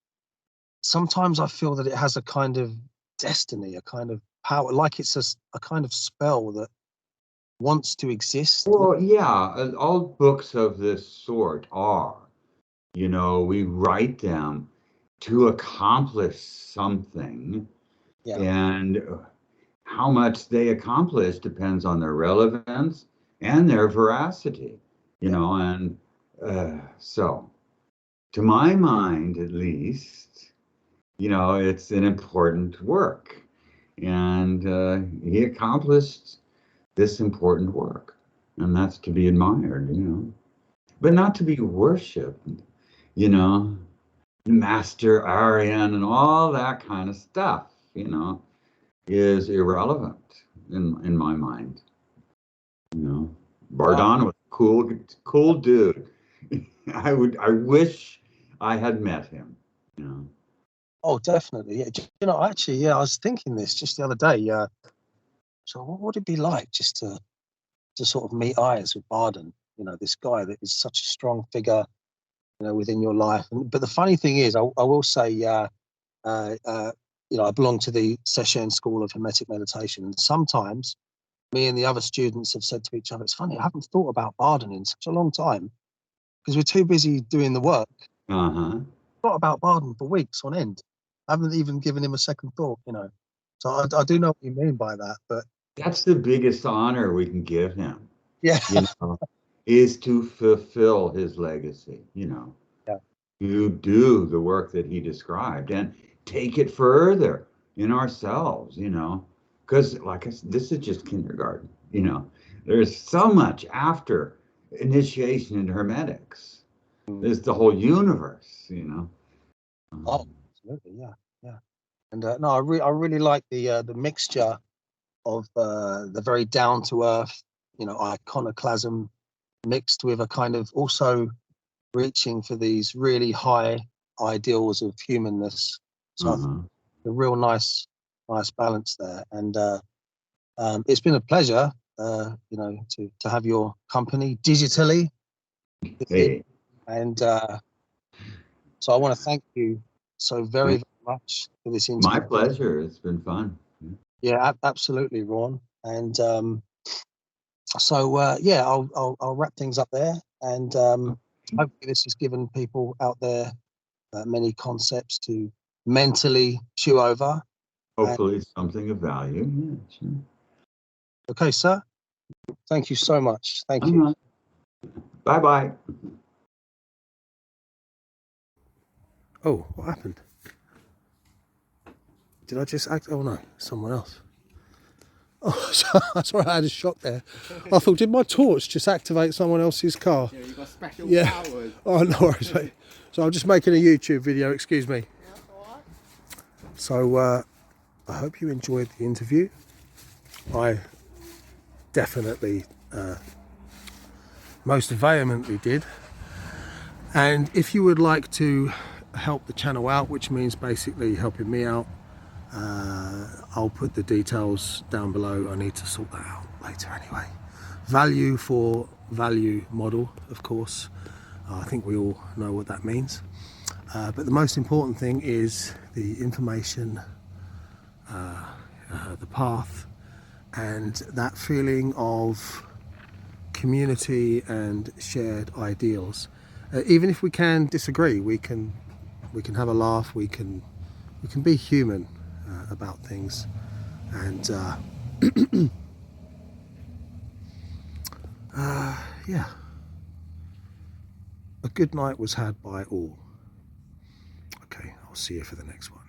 sometimes I feel that it has a kind of destiny, a kind of power, like it's a kind of spell that wants to exist. Well, yeah, all books of this sort are. We write them to accomplish something, Yeah. and how much they accomplish depends on their relevance and their veracity, you know, and so to my mind, at least, you know, it's an important work, and he accomplished this important work, and that's to be admired, you know, but not to be worshipped, you know, Master Aryan and all that kind of stuff, you know, is irrelevant in my mind. You know, Bardon was a cool dude. I wish I had met him, you know. Oh, definitely. Yeah. You know, actually, yeah, I was thinking this just the other day. So what would it be like just to sort of meet eyes with Barden? You know, this guy that is such a strong figure, you know, within your life. But the funny thing is, I will say, you know, I belong to the Seshen School of Hermetic meditation, and sometimes me and the other students have said to each other, "It's funny, I haven't thought about Barden in such a long time because we're too busy doing the work. Uh-huh. Thought about Barden for weeks on end. I haven't even given him a second thought, you know." So I do know what you mean by that, but That's the biggest honor we can give him, yeah, you know, is to fulfill his legacy, you know, yeah, to do the work that he described and take it further in ourselves, you know, because like I said, this is just kindergarten, you know. There's so much after initiation in Hermetics. There's the whole universe, you know. oh, absolutely, yeah, yeah. And no, I really like the mixture of the very down to earth, you know, iconoclasm mixed with a kind of also reaching for these really high ideals of humanness. So I think Uh-huh. a real nice balance there. And it's been a pleasure, you know, to have your company digitally. Hey, And so I want to thank you so very, very much for this my interview. pleasure. It's been fun. Yeah, absolutely, Rawn. And so yeah, I'll wrap things up there. And hopefully this has given people out there many concepts to mentally chew over. Hopefully something of value. Yeah, sure. Okay, sir. Thank you so much. Thank you. Uh-huh. Bye-bye. Oh, what happened? Did I just act? Oh no, someone else. Oh, sorry, I had a shock there. I thought, did my torch just activate someone else's car? Yeah, you've got special powers. Oh, no worries, mate. So I'm just making a YouTube video, excuse me. So I hope you enjoyed the interview. I definitely most vehemently did. And if you would like to help the channel out, which means basically helping me out, I'll put the details down below. I need to sort that out later anyway. Value for value model, of course. I think we all know what that means. But the most important thing is the information, the path, and that feeling of community and shared ideals. Even if we can disagree, we can have a laugh. We can be human about things, and yeah, a good night was had by all. Okay, I'll see you for the next one.